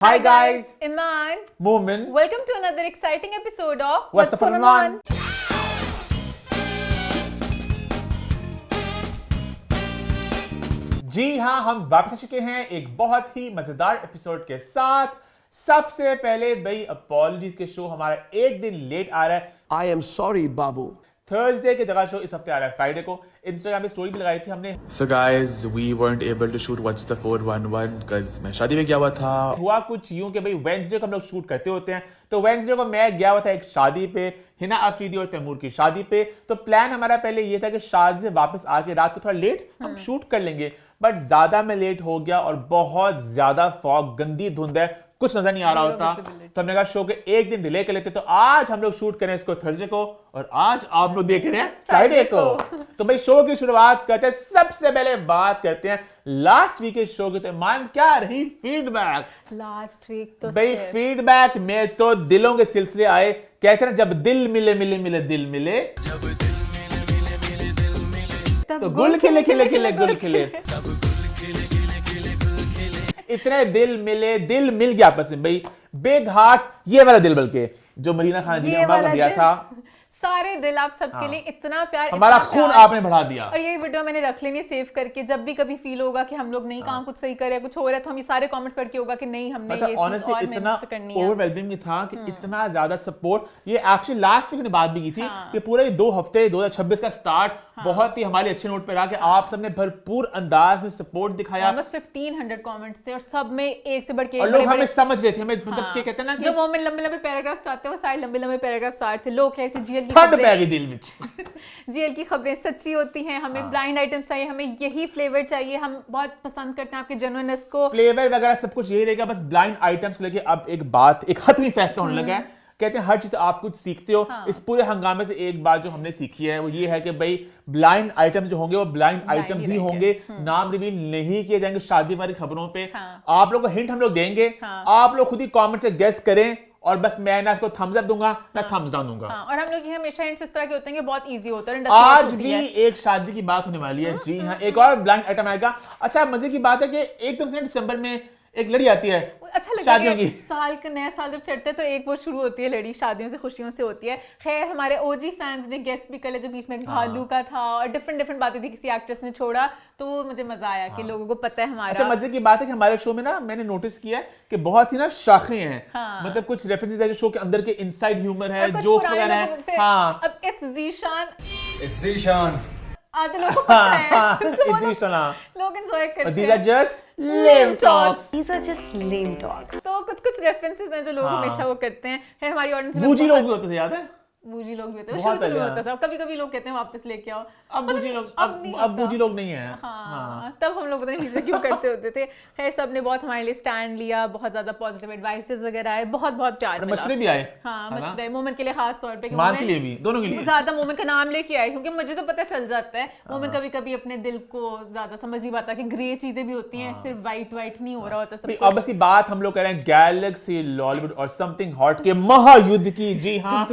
Hi guys, Iman. Moomin. Welcome to another exciting episode of What's the Fun Iman? जी हाँ, हम वापस आ चुके हैं एक बहुत ही मजेदार एपिसोड के साथ। सबसे पहले भाई अपॉलॉजीज के शो हमारा एक दिन लेट आ रहा है। I am sorry, Babu. Thursday की जगह शो इस हफ्ते आ रहा है फ्राइडे को। इंस्टाग्राम पे स्टोरी भी लगाई थी हमने। So guys, we weren't able to shoot What's the 411 because मैं शादी में गया हुआ था। हुआ कुछ यूं कि भाई वेंसडे को हम लोग शूट करते होते हैं, तो वेंसडे को मैं गया हुआ था एक शादी पे, हिना अफरीदी और तैमूर की शादी पे। तो प्लान हमारा पहले ये था कि शादी से वापस आके रात को थोड़ा लेट हम शूट कर लेंगे, बट ज्यादा मैं लेट हो गया और बहुत ज्यादा फॉग, गंदी धुंध है, कुछ नजर नहीं आ रहा होता। तो हमने कहा शो के एक दिन डिले कर लेते। तो आज हम लोग शूट करें इसको थर्सडे को और आज आप लोग देख रहे हैं फ्राइडे को। तो भाई शो की शुरुआत करते हैं। सबसे पहले बात करते हैं लास्ट वीक के शो की। तो मान क्या रही फीडबैक लास्ट वीक? तो भाई फीडबैक में तो दिलों के सिलसिले आए। कहते हैं जब दिल मिले मिले मिले दिल मिले, तो गुल खिले खिले खिले गुल खिले। इतने दिल मिले, दिल मिल गया आपस में भाई। बिग हार्ट्स, ये वाला दिल, बल्कि जो मरीना खान जी ने हमारा दिया था। सारे दिल आप सबके लिए, इतना प्यार, हमारा इतना खून प्यार। आपने बढ़ा दिया। और ये वीडियो मैंने रख लेनी सेव करके, जब भी कभी फील होगा कि हम लोग नहीं काम कुछ सही कर रहे हैं, कुछ हो रहा है, तो हम ये सारे कमेंट्स पढ़ के होगा कि नहीं हमने ये चीज ऑनेस्टली और इतना मेहनत से करनी है। ओवरवेलमिंग था कि इतना ज्यादा सपोर्ट। ये एक्चुअली लास्ट वीक ने बात भी की थी कि पूरे 2 हफ्ते 2026 का स्टार्ट बहुत ही हमारे अच्छे नोट पे रहा कि आप सबने भरपूर अंदाज में सपोर्ट दिखाया। ऑलमोस्ट 1500 कमेंट्स थे और सब में एक से बढ़ के और एक लोग बड़े-बड़े- हमें समझ रहे थे, हमें मतलब क्या कहते हैं ना जो कि मोमेंट लंबे लंबे पैराग्राफ्स आते हैं वो सारे लंबे लंबे पैराग्राफ्स आते थे। लोग कहते थे जीएल की ठंड पै खबरें गई दिल में। जीएल की खबरें सच्ची होती हैं, हमें ब्लाइंड आइटम्स चाहिए, हमें यही फ्लेवर चाहिए, हम बहुत पसंद करते हैं आपके जेन्युइननेस को। फ्लेवर वगैरह सब कुछ यही रहेगा, बस ब्लाइंड आइटम्स को लेके अब एक बात, एक हतमी फैसला होने लगा है। कहते हैं हर चीज आप कुछ सीखते हो। इस पूरे हंगामे से एक बात जो हमने सीखी है वो ये है कि भाई ब्लाइंड आइटम्स जो होंगे वो ब्लाइंड आइटम्स ही होंगे, नाम रिवील नहीं किए जाएंगे शादी वाली खबरों पे। आप लोगों को हिंट हम लोग देंगे, आप लोग खुद ही कमेंट से गेस करें और बस मैं ना इसको थम्स अप दूंगा ना थम्स डाउन दूंगा। और हम लोग ये हमेशा hints इस तरह के होते हैं कि बहुत इजी होता है। आज भी एक शादी की बात होने वाली है। जी हाँ, एक और ब्लाइंड आइटम आएगा। अच्छा मजे की बात है कि 1 दिसंबर में एक लड़ी आती है अच्छा लगता शादियों है की। कि साल का नया साल जब चढ़ता है तो एक वो शुरू होती है लड़ी, शादियों से खुशियों से होती है। खैर हमारे ओजी फैंस ने गेस भी कर लिया, जो बीच में भालू का था और डिफरेंट बातें थी, किसी एक्ट्रेस ने छोड़ा, तो वो मुझे मजा आया कि लोगों को पता है हमारा। अच्छा मजे की बात है कि हमारे शो में ना मैंने नोटिस किया है कि बहुत ही ना शाखें हैं। मतलब कुछ रेफरेंसेस है जो शो के अंदर के इनसाइड ह्यूमर है, जोक्स वगैरह है। हाँ अब इट्स जीशान आधे लोगों को पता है, लोग एंजॉय करते हैं। These are just lame talks. These are just lame talks. तो कुछ रेफरेंसेस हैं जो लोग हमेशा वो करते हैं। फिर हमारी ऑडियंस में बूजी लोग भी होते थे, याद है? बूजी लोग भी होते हैं, बहुत शुरू पहले, होता था। कभी लोग कहते हैं वापस लेके आओ। अब बूजी लोग, नहीं अब होता। बूजी लोग नहीं है। हाँ, तब हम लोग पता नहीं बीच में क्यों करते होते थे। खैर सब ने बहुत हमारे लिए स्टैंड लिया, बहुत ज्यादा पॉजिटिव एडवाइसेस वगैरह आए, बहुत प्यार मिला। मशवरे भी आए। हाँ मशवरे, मोमेंट के लिए खास तौर पे, मान के लिए भी, दोनों के लिए। ज्यादा मोमेंट का नाम लेके आए क्योंकि मुझे तो पता चल जाता है मोमेंट कभी अपने दिल को ज्यादा समझ नहीं पाता कि ग्रे चीजें भी होती हैं, सिर्फ वाइट नहीं हो रहा होता सब। अब ऐसी बात हम लोग कर रहे हैं गैलेक्सी लॉलीवुड और समथिंग हॉट के महायुद्ध की। जी हाँ,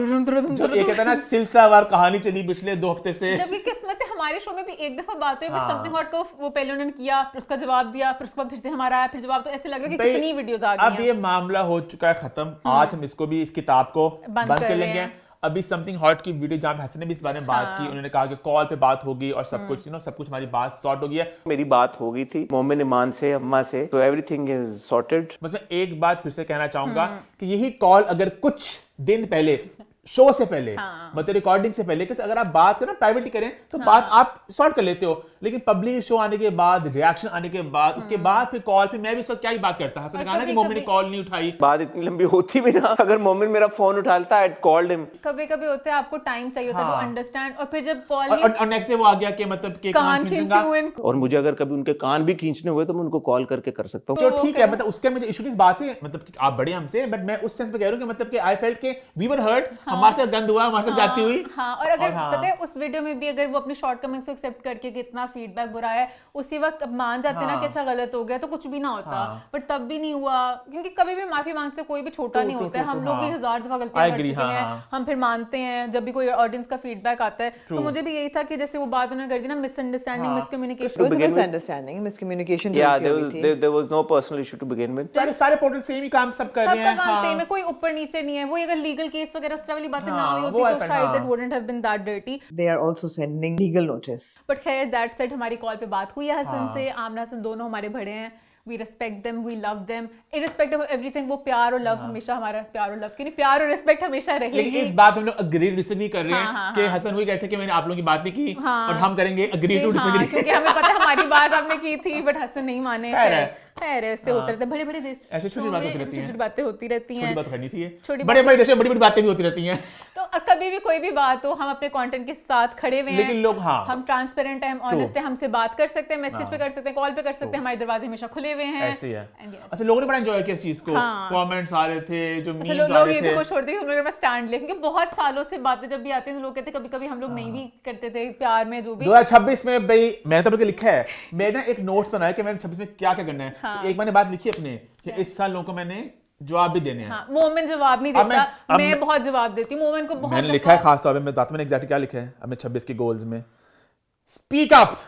जो ये कहता है ना सिलसिलावार कहानी चली पिछले 2 हफ्ते से। जबकि किस्मत से हमारे शो में भी एक दफा बात हुई, बट समथिंग हॉट को वो पहले उन्होंने किया, फिर उसका जवाब दिया, फिर उसके बाद फिर से हमारा आया, फिर जवाब। तो ऐसे लग रहा है कि कितनी वीडियोस आ गई हैं। अब ये मामला हो चुका है खत्म। आज हम इसको भी, इस किताब को बंद बंद कर कर रहे लेंगे। हैं। अभी समथिंग हॉट की वीडियो जहाँ पे हसन ने भी इस बारे में बात की, उन्होंने कहा कि कॉल पे बात होगी और सब कुछ सब कुछ हमारी बात सॉर्ट हो गई है। मेरी बात हो गई थी मोमिन ईमान से, अम्मा से, तो एवरीथिंग इज सॉर्टेड। बस मैं एक बात फिर से कहना चाहूंगा कि यही कॉल अगर कुछ दिन पहले, शो से पहले, मतलब रिकॉर्डिंग से पहले, अगर आप बात करें प्राइवेटली करें तो बात आप सॉर्ट कर लेते हो, लेकिन पब्लिक शो आने के बाद, रिएक्शन आने के बाद, उसके बाद फिर कॉल पे मैं भी क्या ही बात करता। हसन ने कहा ना कि मोमिन ने कॉल नहीं उठाई। बात इतनी लंबी होती भी ना, अगर मोमिन मेरा फोन उठाता आई कॉल्ड हिम। कभी होता है आपको टाइम चाहिए होता है वो अंडरस्टैंड, और फिर जब कॉल और नेक्स्ट डे वो आ गया कि मतलब के कान खींचूंगा। और मुझे अगर कभी उनके कान भी खींचने हुए तो मैं उनको कॉल करके कर सकता हूँ। जो ठीक है, मतलब उसके मुझे इशू इस बात से, मतलब कि आप बड़े हमसे, बट मैं उस सेंस में कह रहा हूँ कि मतलब कि आई फेल्ट के वी वर हर्ट, हमारे साथ गंद हुआ, हमारे साथ जाती हुई। हाँ, और अगर हाँ। पता है उस वीडियो में भी अगर वो अपने शॉर्टकमिंग्स को एक्सेप्ट करके कि इतना फीडबैक बुरा है, उसी वक्त अब मान जाते ना हाँ। कि अच्छा गलत हो गया तो कुछ भी ना होता, हाँ। बट तब भी नहीं हुआ, क्योंकि कभी भी माफी मांगने से कोई भी छोटा नहीं होता है। हम लोग भी हाँ। 1000 दफा I गलतियां कर agree, चुके हाँ, हैं, हाँ। हम फिर मानते हैं जब भी कोई ऑडियंस का फीडबैक आता है। तो मुझे भी यही था कि जैसे वो बात उन्होंने कर दी ना, misunderstanding, It miscommunication, was a begin with- misunderstanding, miscommunication Yeah, जो हुई थी। there was no personal issue to begin with. सारे पोर्टल सेम ही काम सब कर रहे सबका हैं। काम हाँ। सेम है, कोई ऊपर नीचे नहीं है। वो अगर लीगल केस वगैरह उस तरह वाली बातें ना हाँ, हुई वो होती तो है, शायद हाँ। that wouldn't have been that dirty। They are also sending legal notice. But खैर दैट सेड हमारी कॉल पे बात हुई है हसन हाँ। से। आमना हसन दोनों हमारे बड़े हैं, we respect them, we love them, irrespective of everything. वो प्यार और लव हमेशा हमारा, प्यार और लव की नहीं, प्यार और रिस्पेक्ट हमेशा लेकिन रहेगी। इस बात में हम लोग अग्री डिसएग्री कर रहे हैं हाँ, कि हाँ। हसन वही कहते हैं कि मैंने आप लोगों की बात नहीं की हाँ। और हम करेंगे अग्री टू हाँ, डिसएग्री। क्योंकि हमें पता है हमारी बात आपने की थी बट हसन नहीं माने। खैर है। खैर ऐसे होता रहता है, बड़े बड़े देश ऐसे छोटी बातें होती रहती हैं। छोटी बातें होती रहती छोटी हैं। बात करनी थी, छोटी बड़े बड़े देशों में बड़ी बड़ी बातें भी होती रहती हैं। तो कभी भी कोई भी बात हो, हम अपने कंटेंट के साथ खड़े हुए हैं। लेकिन लोग, हाँ। हम ट्रांसपेरेंट हैं, हम ऑनेस्ट हैं, हमसे बात कर सकते हैं, मैसेज हाँ। पे कर सकते हैं, कॉल पे कर सकते हैं, हमारे दरवाजे हमेशा खुले हुए हैं। ऐसे ही है। And yes। अच्छा, लोगों ने बड़ा एंजॉय किया इस चीज को, हाँ। कमेंट्स आ रहे थे, जो अच्छा, मीम्स आ लोग रहे ये थे। भी खुश होते थे, हम लोग स्टैंड ले, क्योंकि बहुत सालों से बातें जब भी आती थी लोग कहते कभी कभी हम लोग नहीं भी करते थे प्यार में जो भी। 2026 में भाई मैंने तो बल्कि लिखा है, मैंने ना एक नोट्स बनाया कि मैंने 26 में क्या क्या करना है। हाँ। तो एक मैंने बात लिखी अपने कि इस साल लोगों को मैंने जवाब भी देने हैं। हाँ, मोमेंट जवाब नहीं अब देता, अब मैं बहुत जवाब देती हूँ मोमेंट को। बहुत मैंने दफा- लिखा है खास तौर पे, मैं बताता हूं मैंने एग्जैक्टली क्या लिखा है अपने 26 के गोल्स में। Speak up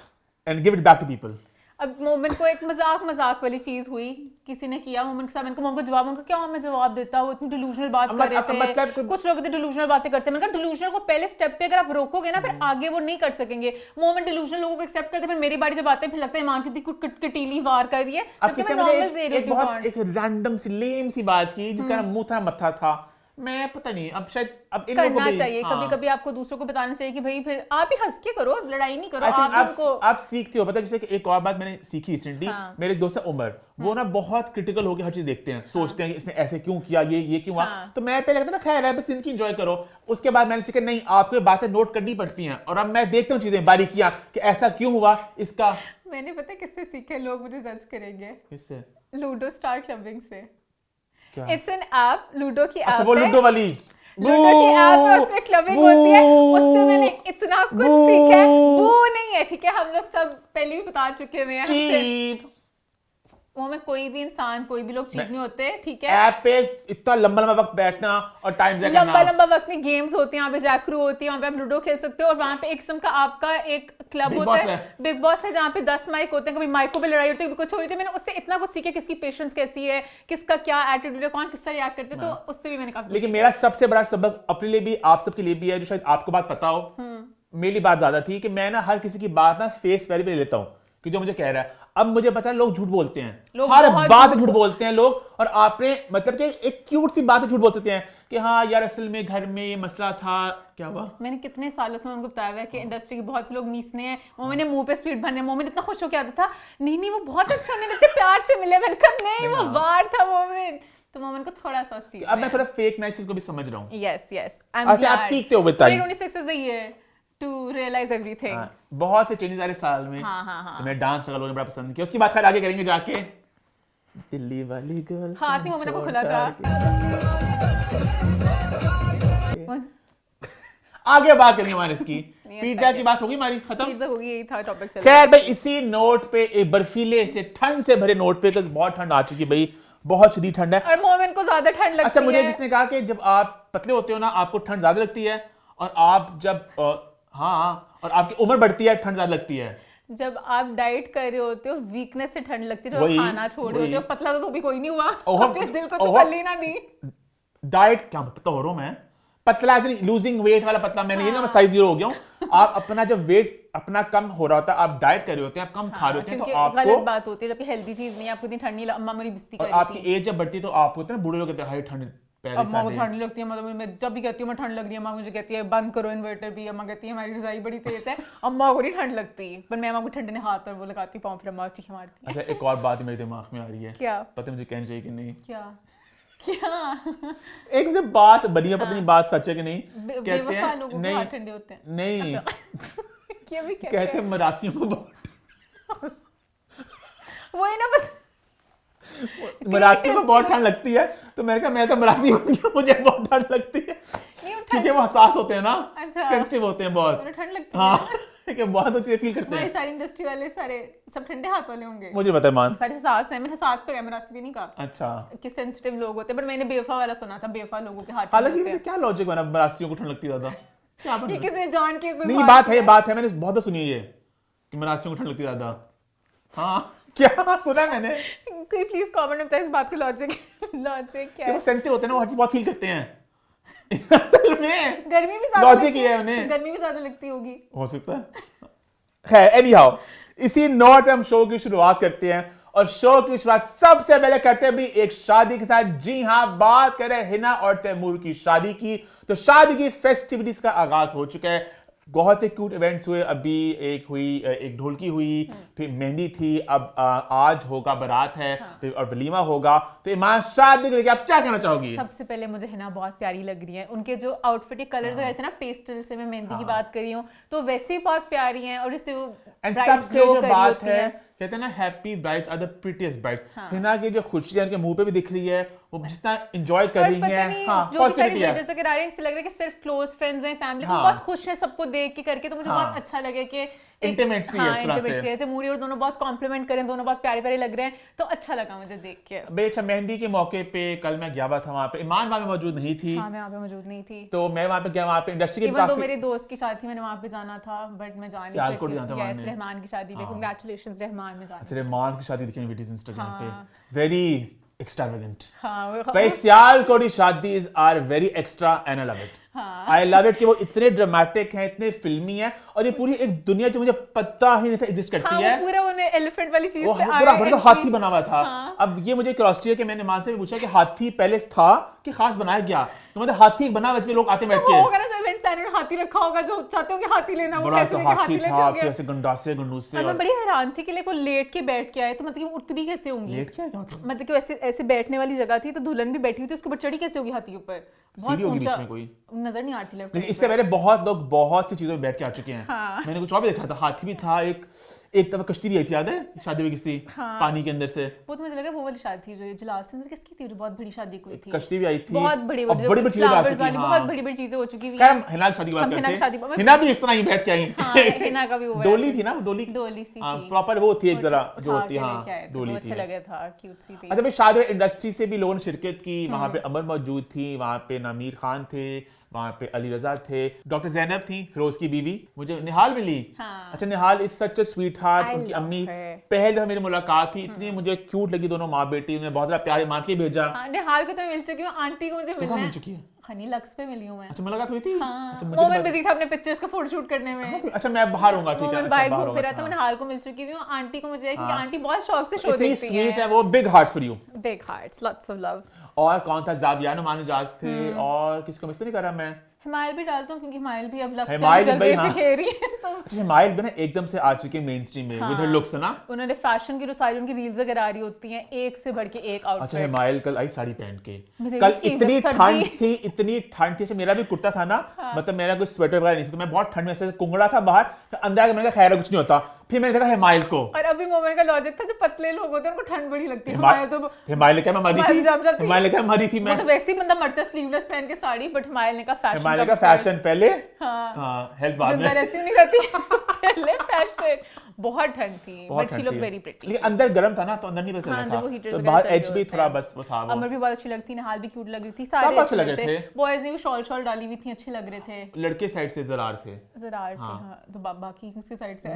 and give it back to people. अब मोमेंट को एक मजाक वाली चीज हुई, किसी ने किया मोमेंट के साथ, मैंने कहा मोमेंट को जवाब, उनका क्या मैं जवाब देता, वो इतनी डिलूजनल बात कर रहे थे। मतलब कुछ लोग इतने डिलूजनल बातें करते हैं, मैंने कहा डिलूजनल को पहले स्टेप पे अगर आप रोकोगे ना, फिर आगे वो नहीं कर सकेंगे। मोमेंट डिलूजनल लोगों को एक्सेप्ट करते हैं, फिर मेरी बारी जब आते हैं फिर लगता है ईमान की कटीली वार कर दिए, अब जबकि किसने मैं मुझे नॉर्मल दे रही एक हूँ बहुत comment। एक रैंडम सी लेम सी बात की जिसका ना मुंह था मत्था था, मैं पता नहीं अब शायद अब इन लोगों को करना भी, चाहिए हाँ। कभी कभी आपको दूसरों को बताना चाहिए कि भाई फिर आप ही हंस के करो, लड़ाई नहीं करो। I think आप उनको आप सीखते हो, पता है जैसे कि एक और बात मैंने सीखी रिसेंटली। हाँ। मेरे एक दोस्त है उमर, वो ना बहुत क्रिटिकल होकर हर चीज देखते हैं, सोचते हैं कि इसने ऐसे क्यों किया, ये क्यों हुआ। हाँ। तो मैं पहले कहता ना खैर है बस इनकी एंजॉय करो। उसके बाद मैंने सीखा नहीं, आपको ये बातें नोट करनी पड़ती हैं, और अब मैं देखता हूँ चीजें बारीकियां कि ऐसा क्यों हुआ इसका। मैंने पता है किससे सीखे, लोग मुझे जज करेंगे, किससे? लूडो स्टार क्लबिंग से। क्या? इट्स एन ऐप, लूडो की अच्छा, ऐप वो है। लूडो वाली लूडो की ऐप है, उसमें क्लबिंग होती है, उससे मैंने इतना कुछ सीखा है। वो नहीं है, ठीक है, हम लोग सब पहले भी बता चुके हुए हैं। चीप वो में कोई भी इंसान, कोई भी लोग चीप नहीं होते, ठीक है। ऐप पे इतना लंबा लंबा वक्त बैठना और टाइम जाया लंबा करना। लंबा वक्त में गेम्स होती हैं, वहाँ पे जैकरू होती है, वहाँ पे आप लूडो खेल सकते हो, और वहाँ पे एक किस्म का आपका एक क्लब Big होता Boss है, है। बिग बॉस है, जहाँ पे 10 माइक होते हैं, कभी माइकों पे लड़ाई होती है, कभी कुछ हो रही थी। मैंने उससे इतना कुछ सीखा, किसकी पेशेंस कैसी है, किसका क्या एटीट्यूड है, कौन किस तरह रिएक्ट करते हैं, तो उससे भी मैंने काफी लेकिन मेरा सबसे बड़ा सबक अपने लिए भी आप सबके लिए भी है, जो शायद आपको बात पता हो। मेरी लिए बात ज्यादा थी कि मैं ना हर किसी की बात ना फेस वैल्यू पे ले लेता हूँ कि जो मुझे कह रहा है। अब मुझे पता है लोग झूठ बोलते हैं, लोग हर बहुत बात झूठ झूठ बोलते हैं लोग। और आपने मतलब कि एक क्यूट सी बात झूठ बोल सकते हैं कि हाँ यार असल में घर में ये मसला था, क्या हुआ। मैंने कितने सालों से उनको बताया हुआ है कि इंडस्ट्री के बहुत से लोग मीसने हैं। मोमिन ने मुंह पे स्वीट भरने, मोमिन इतना खुश होकर आता था, नहीं वो बहुत अच्छा, उन्हें इतने प्यार से मिले। मैंने कहा नहीं वो वार था मोमिन। तो मोमिन को थोड़ा सा सीख, अब मैं थोड़ा फेक नाइस को भी समझ रहा हूँ। यस अच्छा, आप सीखते हो with time। 2026 is the year to realise everything. हाँ, बहुत से चेंजेस आ रहे साल में। हाँ। तो मैं डांस लोगों ने बड़ा पसंद किया, उसकी बात खैर आगे करेंगे जाके। दिल्ली वाली गर्ल हाथ ही मोमिन को खुला था। आगे बात करेंगे हमारे इसकी फीडबैक की बात होगी हमारी खत्म। फीडबैक होगी, यही था टॉपिक चल खैर भाई, इसी नोट पे एक बर्फीले से ठंड से भरे नोट पे, बहुत ठंड आ चुकी है भाई, बहुत शदीद ठंड है। और मोमिन को ज्यादा ठंड लगती है। अच्छा, मुझे किसने कहा कि जब आप पतले होते हो ना आपको ठंड ज्यादा लगती है, और आप जब हाँ और आपकी उम्र बढ़ती है ठंड ज्यादा लगती है। जब आप डाइट कर रहे होते हो वीकनेस से ठंड लगती है, जब वही, आप खाना छोड़ रहे होते हो। पतला तो भी कोई नहीं हुआ, ओहो, अपने दिल को ओहो। तसल्ली ना दी। डाइट क्या पता हो रहा हूं मैं, पतला लूजिंग वेट वाला पतला, मैंने ये ना मैं साइज 0 हो गया हूं। आप अपना जब वेट अपना कम हो रहा होता है, आप डाइट कर रहे होते हैं, आप कम खा रहे होते हैं, क्योंकि तो आपको गलत बात होती है, जबकि हेल्दी चीज नहीं है। आपको इतनी ठंड नहीं, अम्मा मेरी बिस्ती कर और रही आपकी थी। एज जब बढ़ती है तो आपको होता है ना, बूढ़े लोग कहते हैं हाय ठंड पहले अम्मा को से ठंड नहीं लगती है, मतलब मैं जब भी कहती हूँ मैं ठंड लग रही है, अम्मा मुझे कहती है बंद करो इन्वर्टर भी। अम्मा कहती है हमारी रजाई बड़ी तेज है, अम्मा को नहीं ठंड लगती, पर मैं अम्मा को ठंड ने हाथ और वो लगाती पाँव, फिर अम्मा चीखें मारती है। अच्छा, एक और बात मेरे दिमाग में आ रही है, क्या पता है मुझे कहनी चाहिए कि नहीं? क्या एक मुझे बात बनी है, पता नहीं बात सच है कि नहीं। कहते बेवफा लोगों हैं के हाथ नहीं ठंडे होते हैं। नहीं, क्या भी कहते हैं मरासियों को बहुत वही ना, बस मरासियों को बहुत ठंड लगती है, तो मैंने कहा मैं तो मरासी हूँ, मुझे बहुत डर लगती है नहीं वो क्योंकि वो हसास होते हैं ना, अच्छा। सेंसिटिव होते हैं बहुत। उन्हें ठंड लगती है। हाँ कि बहुत वो चीजें फील करते हमारी हैं। सारी इंडस्ट्री वाले सारे सब ठंडे हाथ वाले होंगे। मुझे पता है मान। सारे हसास हैं, मैंने हसास पे कैमरा भी नहीं कहा अच्छा कि सेंसिटिव लोग होते हैं, बट मैंने बेवफा वाला सुना था, बेवफा लोगों के हाथ ठंडे हालांकि होते वैसे हैं। क्या लॉजिक बना मरासियों को ठंड लगती है ज्यादा? क्या ये बना? किसने जान के कोई नहीं ये बात है, ये बात है, मैंने बहुत सुनी है ये कि मरासियों को ठंड लगती है ज्यादा। हाँ क्या सुना है मैंने कोई प्लीज कमेंट में बताए इस बात का लॉजिक लॉजिक क्या कि वो है। सेंसिटिव होते हैं ना, वो हर चीज बहुत फील करते हैं असल में गर्मी भी ज्यादा लॉजिक लगती ये है उन्हें। गर्मी भी ज्यादा लगती होगी। हो सकता है। खैर एनी हाउ, इसी नोट पे हम शो की शुरुआत करते हैं और शो की शुरुआत सबसे पहले करते हैं भी एक शादी के साथ। जी हाँ, बात करें हिना और तैमूर की शादी की। तो शादी की फेस्टिविटीज का आगाज हो चुका है, बहुत से क्यूट इवेंट्स हुए। अभी एक ढोलकी हुई, फिर मेहंदी थी, अब आज होगा बारात है, फिर और वलीमा होगा। तो ईमान शादी को लेकर आप क्या कहना चाहोगी? सबसे पहले मुझे हिना बहुत प्यारी लग रही है, उनके जो आउटफिट के कलर्स वगैरह थे ना, पेस्टल से मैं मेहंदी की बात कर रही हूँ, तो वैसे ही बहुत प्यारी हैं। और इससे वो एंड brides सबसे glow जो कर रही बात होती है, हैं। कहते हैं ना happy brides are the prettiest brides. Hina की जो खुशियां उनके मुंह पे भी दिख रही है, वो जितना एंजॉय कर और रही पता हैं, नहीं, हाँ जो भी सारी पॉजिटिविटी है। वीडियोस वगैरह आ रही हैं, इससे लग रहा है कि सिर्फ क्लोज फ्रेंड्स हैं, फैमिली तो हाँ। बहुत खुश है सबको देख के करके, तो मुझे हाँ। बहुत अच्छा लगे कि Intimate सी है इस तरह से। है। तैमूरी और दोनों बहुत कॉम्प्लीमेंट करें, दोनों बहुत प्यारे प्यारे लग रहे हैं, तो अच्छा लगा मुझे देख के। बेचा मेहंदी के मौके पे कल मैं गया हुआ था वहां पे, ईमान वहां पे मौजूद नहीं थी, हाँ मैं वहाँ पे मौजूद नहीं थी। तो मैं वहां पे गया, वहां पे इंडस्ट्री के इवन तो काफी मेरे दोस्त की शादी थी, मैंने वहाँ पे जाना था, बट मैं जा नहीं सियालकोट सकी। जाना था वहाँ Yes, ने। रहमान की शादी पे, कांग्रेचुलेशंस रहमान में जाना। अच्छा रहमान की शादी दिखी वीडियोस इंस्टाग्राम हाँ। पे, वेरी एक्स्ट्रावेगेंट। हाँ भाई सियालकोट शादीज are very extra and I love it. I love it कि वो इतने ड्रामेटिक हैं, इतने फिल्मी हैं, और ये पूरी एक दुनिया जो मुझे पता ही नहीं था एग्जिस्ट करती हाँ, है। वो पूरा उन्हें एलिफेंट वाली चीज वो पे पूरा आए बड़ा entry। हाथी बना हुआ था। हाँ। अब ये मुझे क्यूरियोसिटी है कि मैंने मान से भी पूछा कि हाथी पहले था कि खास बनाया गया, तो मतलब हाथी बना हुआ, इसमें लोग आते बैठ वो के, होगा ना जो इवेंट प्लानर ने हाथी रखा होगा, जो चाहते हो कि हाथी लेना, वो बड़ा कैसे सा लेके हाथी लेके था, आ फिर गया। ऐसे गंडासे गंडूसे और मैं और बड़ी हैरान थी कि लाइक वो लेट के बैठ के आए, तो मतलब कि वो उतरी कैसे होंगी? लेट क्या है क्या मतलब? मतलब कि ऐसे ऐसे बैठने वाली जगह थी, तो दुल्हन भी बैठी हुई थी, उसके ऊपर चढ़ी कैसे होगी हाथी के ऊपर? बहुत सीढ़ी होगी बीच ऊंचा में कोई? नजर नहीं आती लेफ्ट लेकिन इससे पहले बहुत लोग बहुत सी चीजों में बैठ के आ चुके हैं। हाँ। मैंने कुछ और भी देखा था, हाथी भी था, एक दफा कश्ती भी आई थी, याद है? शादी में किसी हाँ। पानी के अंदर से वो तो मुझे लग रहा है वो वाली शादी थी जो जलाल सिंह किसकी थी, जो बहुत बड़ी शादी कोई थी, कश्ती भी आई थी, बहुत बड़ी और बड़ी बड़ी चीजें आ flowers चुकी वाली, हैं। बहुत हाँ। बड़ी बड़ी चीजें हो चुकी हुई खैर हैं। हम हिना की शादी की बात हम हिना की करते शादी हैं। में- हिना भी इस तरह ही बैठ के आई। हाँ, हिना का भी वो डोली थी ना, डोली डोली सी हाँ, थी, प्रॉपर वो थी एक जरा जो उठा होती के है, लेके आए हाँ थे, डोली तो थी। अच्छा लगा था, क्यूट सी थी। अच्छा भाई शादी इंडस्ट्री से भी लोगों ने शिरकत की, वहां पे अमर मौजूद थी, वहां पे नामीर खान थे, वहां पे अली रजा थे, डॉक्टर जैनब थी, फिरोज की बीवी, मुझे निहाल मिली। हाँ। अच्छा Nihal is such a sweetheart. I उनकी love अम्मी her. पहले दफा मेरी मुलाकात थी, इतनी मुझे क्यूट लगी दोनों माँ बेटी, उन्होंने बहुत ज्यादा प्यार मान के भेजा। हाँ, निहाल को तो मैं मिल चुकी हूँ, आंटी को मुझे तो मिलना कहाँ है। मिल चुकी है? हनी लक्स पे मिली हूँ मैं। अच्छा मुलाकात हुई थी? हाँ, अच्छा वो मैं मुझे बिजी था अपने पिक्चर्स का फोटोशूट करने में। अच्छा मैं बाहर होऊंगा, ठीक वो है। मैं अच्छा, बाहर बाहर घूम फिर रहा होऊंगा, था, मैं निहाल को मिल चुकी हूँ, आंटी को मुझे क्योंकि हाँ। आंटी बहुत शौक से शो इतनी देखती स्वीट है हैं। वो, big hearts for you. Big hearts, lots of love. और कौन था? जावियानो मानुजाज थे, और किसको मिस तो नहीं कर रहा मैं? हिमायल भी डालता हूँ क्योंकि हिमायल भी अब लक्स हिमायल पे भाई, जलवे हाँ। पे खेल रही है, तो अच्छा हिमायल भी ना एकदम से आ चुके मेन स्ट्रीम में विद हर लुक्स ना। उन्होंने फैशन की जो सारी उनकी रील्स वगैरह आ रही होती हैं, एक से बढ़ के एक अच्छा आउटफिट। हिमायल कल आई साड़ी पहन के, मेरे कल भी इतनी सर्दी। ठंड थी, इतनी ठंड थी। अच्छा मेरा भी कुर्ता था ना, मतलब मेरा कुछ स्वेटर वगैरह नहीं थी, तो मैं बहुत ठंड में ऐसे कुंगड़ा था बाहर, फिर अंदर आके मैंने कहा खैर कुछ नहीं होता, फिर मैंने देखा हिमायल को। और अभी मोमेंट का लॉजिक था, जो पतले लोग होते हैं उनको ठंड बड़ी लगती है, हिमायल तो हिमायल ने क्या मैं मरी हिमायल जम थी, जाती है। हिमायल ने क्या मरी थी वो मैं। तो वैसे ही बंदा मरता स्लीवलेस पहन के साड़ी, बट हिमायल ने कहा हिमायल फैशन का फैशन पहले, हाँ। हाँ हेल्थ बाद जिंदा में। रहती हूँ नहीं रहती पहले फैशन। बहुत ठंड थी, बहुत बट शी ठंड लुक थी। Very pretty. लेकिन अंदर गर्म था ना, तो अंदर नहीं पता हाँ, चला अंदर वो heaters था, तो वगैरह बाहर चल रहे एच भी होते थोड़ा हैं। बस वो था वो। अमर भी बहुत अच्छी लगती, निहाल भी क्यूट लग रही थी, सब सारे अच्छे लग रहे थे। बॉयज ने भी शॉल डाली हुई थी, अच्छे लग रहे थे। लड़के साइड से जरार थे, जरार थे, हाँ। हाँ, तो बाकी किसके साइड से?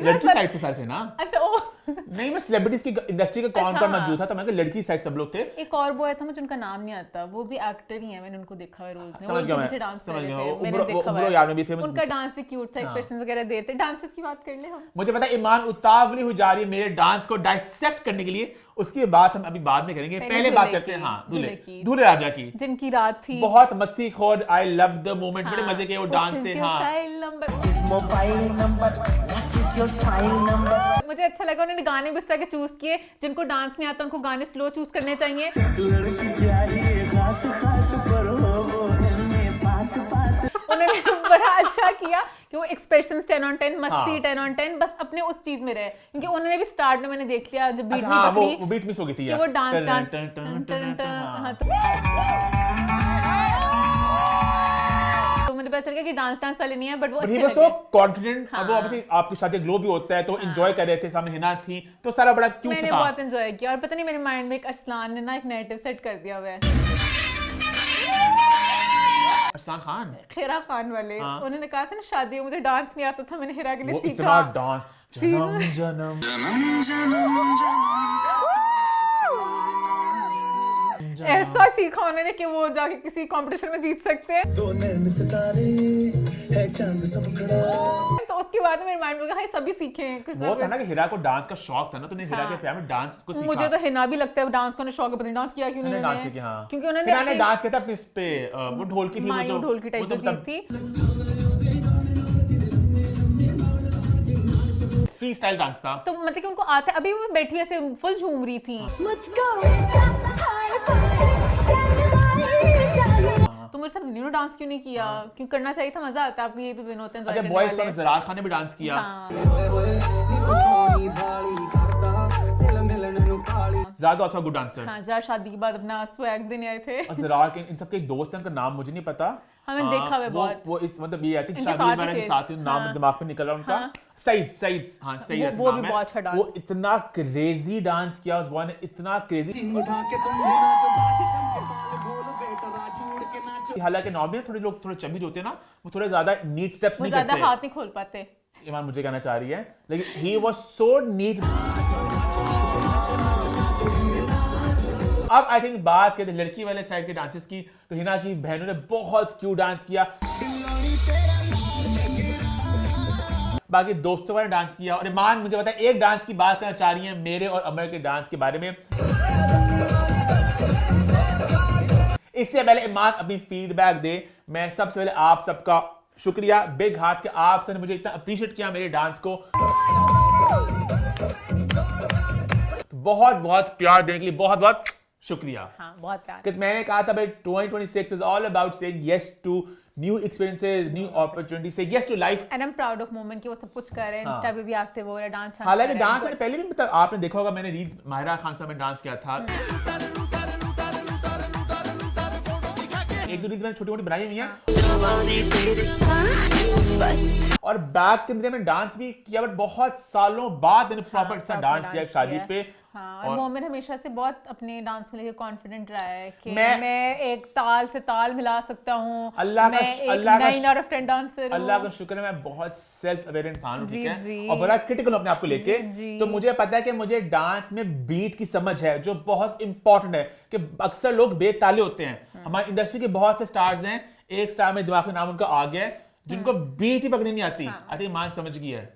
लड़की साइड से सारे थे ना। अच्छा ओ नहीं मैं सेलिब्रिटीज की इंडस्ट्री का कौन अच्छा, कौन हाँ। मौजूद था, तो मैंने कहा लड़की साइड सब लोग थे। एक और बॉय था, मुझे उनका नाम नहीं आता, वो भी एक्टर ही है, मैंने उनको देखा है रोज में, वो समझ गया उनके मैं, पीछे डांस कर समझ रहे गया, थे, वो मैंने उब्रो- देखा वो हुआ उब्रो है। यार में भी थे, उनका डांस भी क्यूट था, हाँ। एक्सप्रेशंस वगैरह दे रहे थे। डांसेस की बात कर ले हम। मुझे पता है ईमान उतावली हो जा रही है मेरे डांस को डाइसेक्ट करने के लिए, उसकी बात हम अभी बाद में करेंगे। पहले पहले दूल्हे बात करते हैं की, हाँ दूल्हे दूल्हे की। दूल्हे राजा की। जिनकी रात थी, बहुत मस्ती खोर, आई लव द मोमेंट, बड़े हाँ, मजे के वो What डांस is थे। your हाँ style number? Mobile number what is your smile number मुझे अच्छा लगा उन्होंने गाने भी इस तरह के चूज किए, जिनको डांस नहीं आता उनको गाने स्लो चूज करने चाहिए। लड़की चाहिए खास खास पर हो वो दिल में पास पास उन्होंने बड़ा अच्छा किया कि वो एक्सप्रेशंस 10 on 10, मस्ती हाँ। 10 on 10, बस अपने उस चीज में रहे, क्योंकि उन्होंने भी स्टार्ट में मैंने देख लिया जब बीट अच्छा, नहीं हाँ, पकड़ी वो बीट मिस हो गई थी कि यार। वो डांस टन, डांस टन, टन, टन, टन, हाँ, हाँ। तो मुझे पता चल गया कि डांस वाले नहीं है, बट वो But अच्छे he was so लगे। confident, और वो हाँ। obviously आपके साथ एक ग्लो भी होता है, तो एंजॉय कर रहे थे, सामने हिना थी, तो सारा बड़ा क्यूट मैंने था। बहुत एंजॉय किया, और पता नहीं मेरे माइंड में एक अरसलान ने ना एक नेरेटिव सेट कर दिया हुआ है, अरसलान खान, खैरा खान वाले। हाँ। उन्होंने कहा था ना शादी में मुझे डांस नहीं आता था, मैंने हिरा के लिए वो सीखा। इतना डांस, जन्म जन्म ऐसा सीखा उन्होंने कि वो जाके किसी कंपटीशन में जीत सकते हैं। दो नैन सितारे है चांद सब खड़ा। तो उसके बाद मेरे माइंड में कहा सभी सीखे हैं कुछ ना वो था ना कुछ। कि हिरा को डांस का शौक था ना, तो ने हिरा हाँ। के प्यार में डांस को सीखा। मुझे तो हिना भी लगता है डांस को शौक है, पता नहीं डांस किया क्यों मैंने उन्होंने, डांस सीखा, हाँ। क्योंकि उन्होंने हिना ने अपनी डांस किया था अपने इस पे, वो ढोलकी थी, मायूं ढोलकी टाइप वो की तो चीज थी। फ्री स्टाइल डांस था। तो मतलब कि उनको आता है, अभी वो बैठी हुई ऐसे फुल झूम रही थी। तो मुझे सब दिनों डांस क्यों नहीं किया, क्यों करना चाहिए था, मजा आता है आपको, ये तो दिन होते हैं अच्छा, enjoy बॉयज करने का वाले। ज़रार खान ने भी डांस किया। हाँ। ज़्यादा अच्छा गुड डांसर। हाँ, जरा शादी के बाद अपना स्वैग देने आए थे। और ज़रार के इन सबके एक दोस्त हैं, उनका नाम मुझे नहीं पता। हाँ, मैंने देखा हुआ है बहुत। वो इस मतलब ये आई थिंक इनके शादी साथ ही वगैरह के थे। साथ ही नाम हाँ। दिमाग में निकल रहा है उनका। हाँ। सईद, हाँ सईद वो भी नाम है। बहुत अच्छा डांस। वो इतना क्रेजी डांस किया उस बॉय ने, इतना क्रेजी। हालांकि नॉर्मली थोड़े लोग थोड़े चबी होते हैं ना, वो थोड़े ज्यादा नीट स्टेप्स वो नहीं ज्यादा करते। हाथ नहीं खोल पाते। ईमान मुझे कहना चाह रही है, लेकिन ही वाज सो नीट। अब आई थिंक बात करते हैं लड़की वाले साइड के डांसेस की, तो हिना की बहनों ने बहुत क्यूट डांस किया, बाकी दोस्तों वाले डांस किया। और ईमान मुझे पता है एक डांस की बात करना चाह रही है मेरे और अमर के डांस के बारे में। इससे पहले ईमान अपनी फीडबैक दे, मैं सबसे पहले आप सबका शुक्रिया, बिग हार्ट के आप सबने मुझे इतना अप्रिशिएट किया मेरे डांस को, तो बहुत बहुत प्यार देने के लिए बहुत बहुत शुक्रिया। हाँ, बहुत प्यार। Because मैंने कहा था भाई 2026 is all about saying yes to new experiences, new opportunities, say yes to life. And I'm proud of moment कि वो सब कुछ कर रहे हैं, हाँ। इंस्टा पे भी एक्टिव हो रहे हैं, डांस हालांकि डांस मैंने पहले भी मतलब आपने देखा होगा, मैंने रील्स माहिरा खान साहब में डांस किया था, एक दो रील्स मैंने छोटी मोटी बनाई हुई हैं, और बैक के अंदर में डांस भी किया, बट बहुत सालों बाद मैंने प्रॉपर सा डांस किया शादी पे। हाँ, और मोमिन हमेशा से बहुत अपने डांस को लेकर कॉन्फिडेंट रहा है कि मैं- मैं एक ताल से ताल मिला सकता हूँ, अल्लाह का मैं एक अल्लाह का 9 out of 10 डांसर अल्लाह हूँ। का शुक्र है, मैं बहुत सेल्फ अवेयर इंसान हूँ, जी, ठीक है, जी। और बड़ा क्रिटिकल हूँ अपने आप को लेके। जी। तो मुझे पता है कि मुझे डांस में बीट की समझ है, जो बहुत इंपॉर्टेंट है, कि अक्सर लोग बेताले होते हैं। हमारी इंडस्ट्री के बहुत से स्टार्स हैं, एक स्टार में दिमाग में नाम उनका आ गया है, जिनको बीट ही पकड़नी नहीं आती। आई थिंक मान समझ गई है,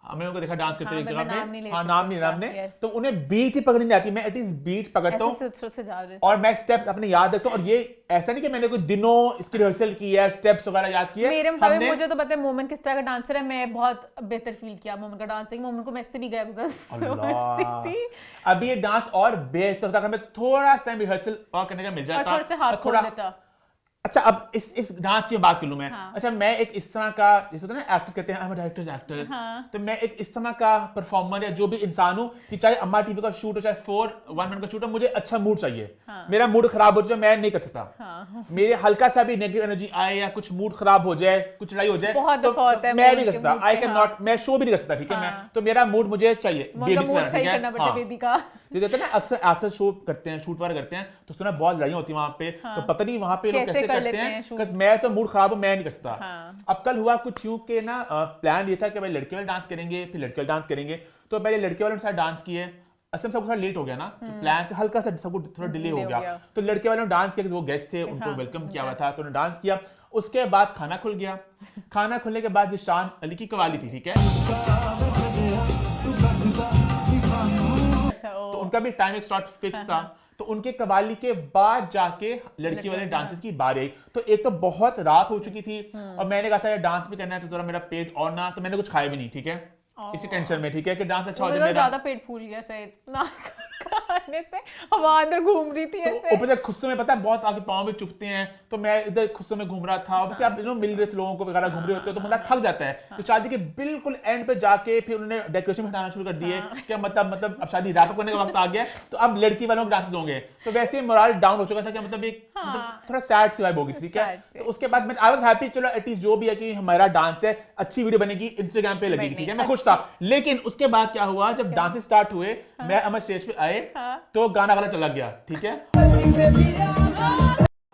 हमने उनको देखा डांस करते हाँ, एक मैं जगह नाम नहीं में, ले हाँ सकती, नाम नहीं नाम ने, yes। तो उन्हें बीट ही पकड़नी नहीं आती। मैं एटलीस्ट बीट पकड़ता हूँ, ऐसे से जा रहे और मैं स्टेप्स अपने याद रखता हूँ, और ये ऐसा नहीं कि मैंने कोई दिनों इसकी रिहर्सल की है, स्टेप्स वगैरह याद किए। मेरे मुताबिक मुझे तो पता है मोमिन किस तरह का डांसर है, मैं बहुत बेहतर फील किया मोमिन का डांस देख, मोमिन को मैं इससे भी गया गुजर समझती थी। अभी ये डांस और बेहतर होता, अगर मैं थोड़ा सा रिहर्सल और करने का मिल और जाता, थोड़ा से हाथ और खोल लेता। अच्छा, अब इस डांस की बात कर लूं मैं। हाँ। अच्छा, मैं एक इस तरह का, जैसे होता है ना एक्टर्स कहते हैं आई एम डायरेक्टर्स एक्टर, हाँ। तो मैं एक इस तरह का परफॉर्मर या जो भी इंसान हूं, कि चाहे अम्मा टीवी का शूट हो, चाहे 4 1 का शूट हो, मुझे अच्छा मूड चाहिए। हाँ। मेरा मूड खराब हो जाए मैं नहीं कर सकता। हाँ। मेरे हल्का सा भी नेगेटिव एनर्जी आए या कुछ मूड खराब हो जाए, कुछ लड़ाई हो जाए, बहुत तो दफा होता है मैं मूड नहीं कर के सकता। मूड आई पे, कैन हाँ। नॉट, मैं शो भी नहीं कर सकता, ठीक है, मैं हाँ। तो मेरा मूड मुझे चाहिए मोमिन का बेबी मूड तरह, सही ठीक है? करना पड़ता है हाँ। बेबी का। जो कहते हैं ना अक्सर एक्टर शो करते हैं, शूट वगैरह करते हैं, तो सुना बहुत लड़ाइयाँ होती है वहां पे, तो पता नहीं वहां पे लोग कैसे कैसे कर करते लेते हैं, हैं shoot? because मैं तो मूड खराब हो, मैं नहीं कर सकता। हाँ। अब कल हुआ कुछ यूं के ना, प्लान ये था कि भाई लड़के वाले डांस करेंगे, फिर लड़के वाले डांस करेंगे, तो पहले लड़के वालों के साथ डांस किए, असल में सब थोड़ा लेट हो गया ना, तो प्लान से हल्का सा सब कुछ थोड़ा डिले हो गया, तो लड़के वालों ने डांस किया, वो गेस्ट थे उनको वेलकम किया हुआ था, तो उन्होंने डांस किया। उसके बाद खाना खुल गया, खाना खुलने के बाद जिशान अली की कवाली थी, ठीक है, अच्छा, तो उनका भी टाइम एक स्लॉट फिक्स था, तो उनके कवाली के बाद जाके लड़की वाले डांसेस की बारी आई। तो एक तो बहुत रात हो चुकी थी, और मैंने कहा था यार डांस भी करना है, तो जरा मेरा पेट और ना, तो मैंने कुछ खाया भी नहीं, ठीक है, इसी टेंशन में, ठीक है, कि डांस अच्छा हो जाए मेरा। ज्यादा पेट फूल गया शायद ना गाने से हवा अंदर घूम रही थी तो ऐसे। ऊपर से खुस्सों में पता है बहुत आगे पाँव भी चुकते हैं, तो मैं इधर खुस्सों में घूम रहा था। ऑब्वियसली आप मिल रहे थे लोगों को वगैरह, घूम रहे होते हो तो बंदा थक जाता है। तो शादी के बिल्कुल एंड पे जाके फिर उन्होंने डेकोरेशन हटाना शुरू कर दिए कि मतलब अब शादी रैप अप करने का वक्त आ गया, तो अब लड़की वालों के डांसेस होंगे। तो वैसे मोरल डाउन हो चुका था कि मतलब एक थोड़ा सैड सी वाइब होगी, ठीक है। तो उसके बाद मैं आई वाज हैप्पी, चलो एटलीस्ट जो भी है कि हमारा डांस है, अच्छी वीडियो बनेगी, इंस्टाग्राम पे लगेगी, ठीक है, मैं खुश था। लेकिन उसके बाद क्या हुआ, जब डांसेस स्टार्ट हुए, मैं अमर स्टेज पे आए तो गाना वाला चला गया, ठीक है।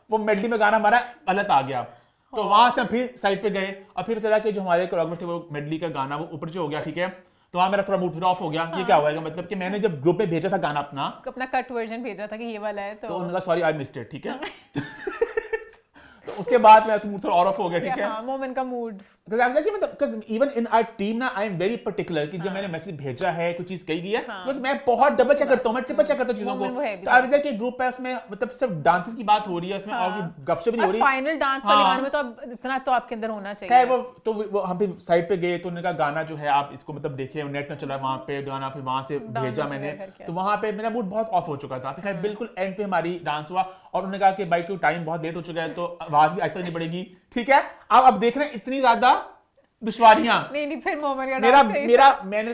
वो मेडली में गाना हमारा गलत आ गया, तो वहां से हम फिर साइड पे गए और फिर चला कि जो हमारे कोरियोग्राफर थे वो मेडली का गाना वो ऊपर जो हो गया, ठीक है। तो वहां मेरा थोड़ा मूड फिर ऑफ हो गया। ये क्या हुआ है, मतलब कि मैंने जब ग्रुप में भेजा था गाना अपना कट वर्जन भेजा था कि ये वाला है, तो उन्होंने कहा सॉरी आई मिस्ड इट, ठीक है। तो उसके बाद मेरा मूड थोड़ा ऑफ हो गया, ठीक है। हाँ, मोमेंट का मूड। मतलब इवन इन आवर टीम ना आई एम वेरी पर्टिकुलर कि जब मैंने मैसेज भेजा है, कुछ चीज कही गई है, तो मैं बहुत डबल चेक करता हूँ, मैं ट्रिपल चेक करता हूँ चीजों को। तो आई वाज कि ग्रुप है उसमें मतलब सिर्फ डांसेस की बात हो रही है उसमें, और गपशप नहीं हो रही। फाइनल डांस वाले गाने में तो अब इतना तो आपके अंदर होना चाहिए। है वो हम फिर साइड पे गए तो उन्होंने कहा गाना जो है आप इसको मतलब देखिए, नेट में चला वहां पे गाना, फिर वहां से भेजा मैंने, तो वहां पे मेरा मूड बहुत ऑफ हो चुका था। फिर बिल्कुल एंड पे हमारी डांस हुआ और उन्होंने कहा कि भाई क्यों टाइम बहुत लेट हो चुका है, तो आवाज भी ऐसा नहीं पड़ेगी, ठीक है। अब देख रहे हैं इतनी ज्यादा दुश्वारियां। नहीं फिर मोमेंट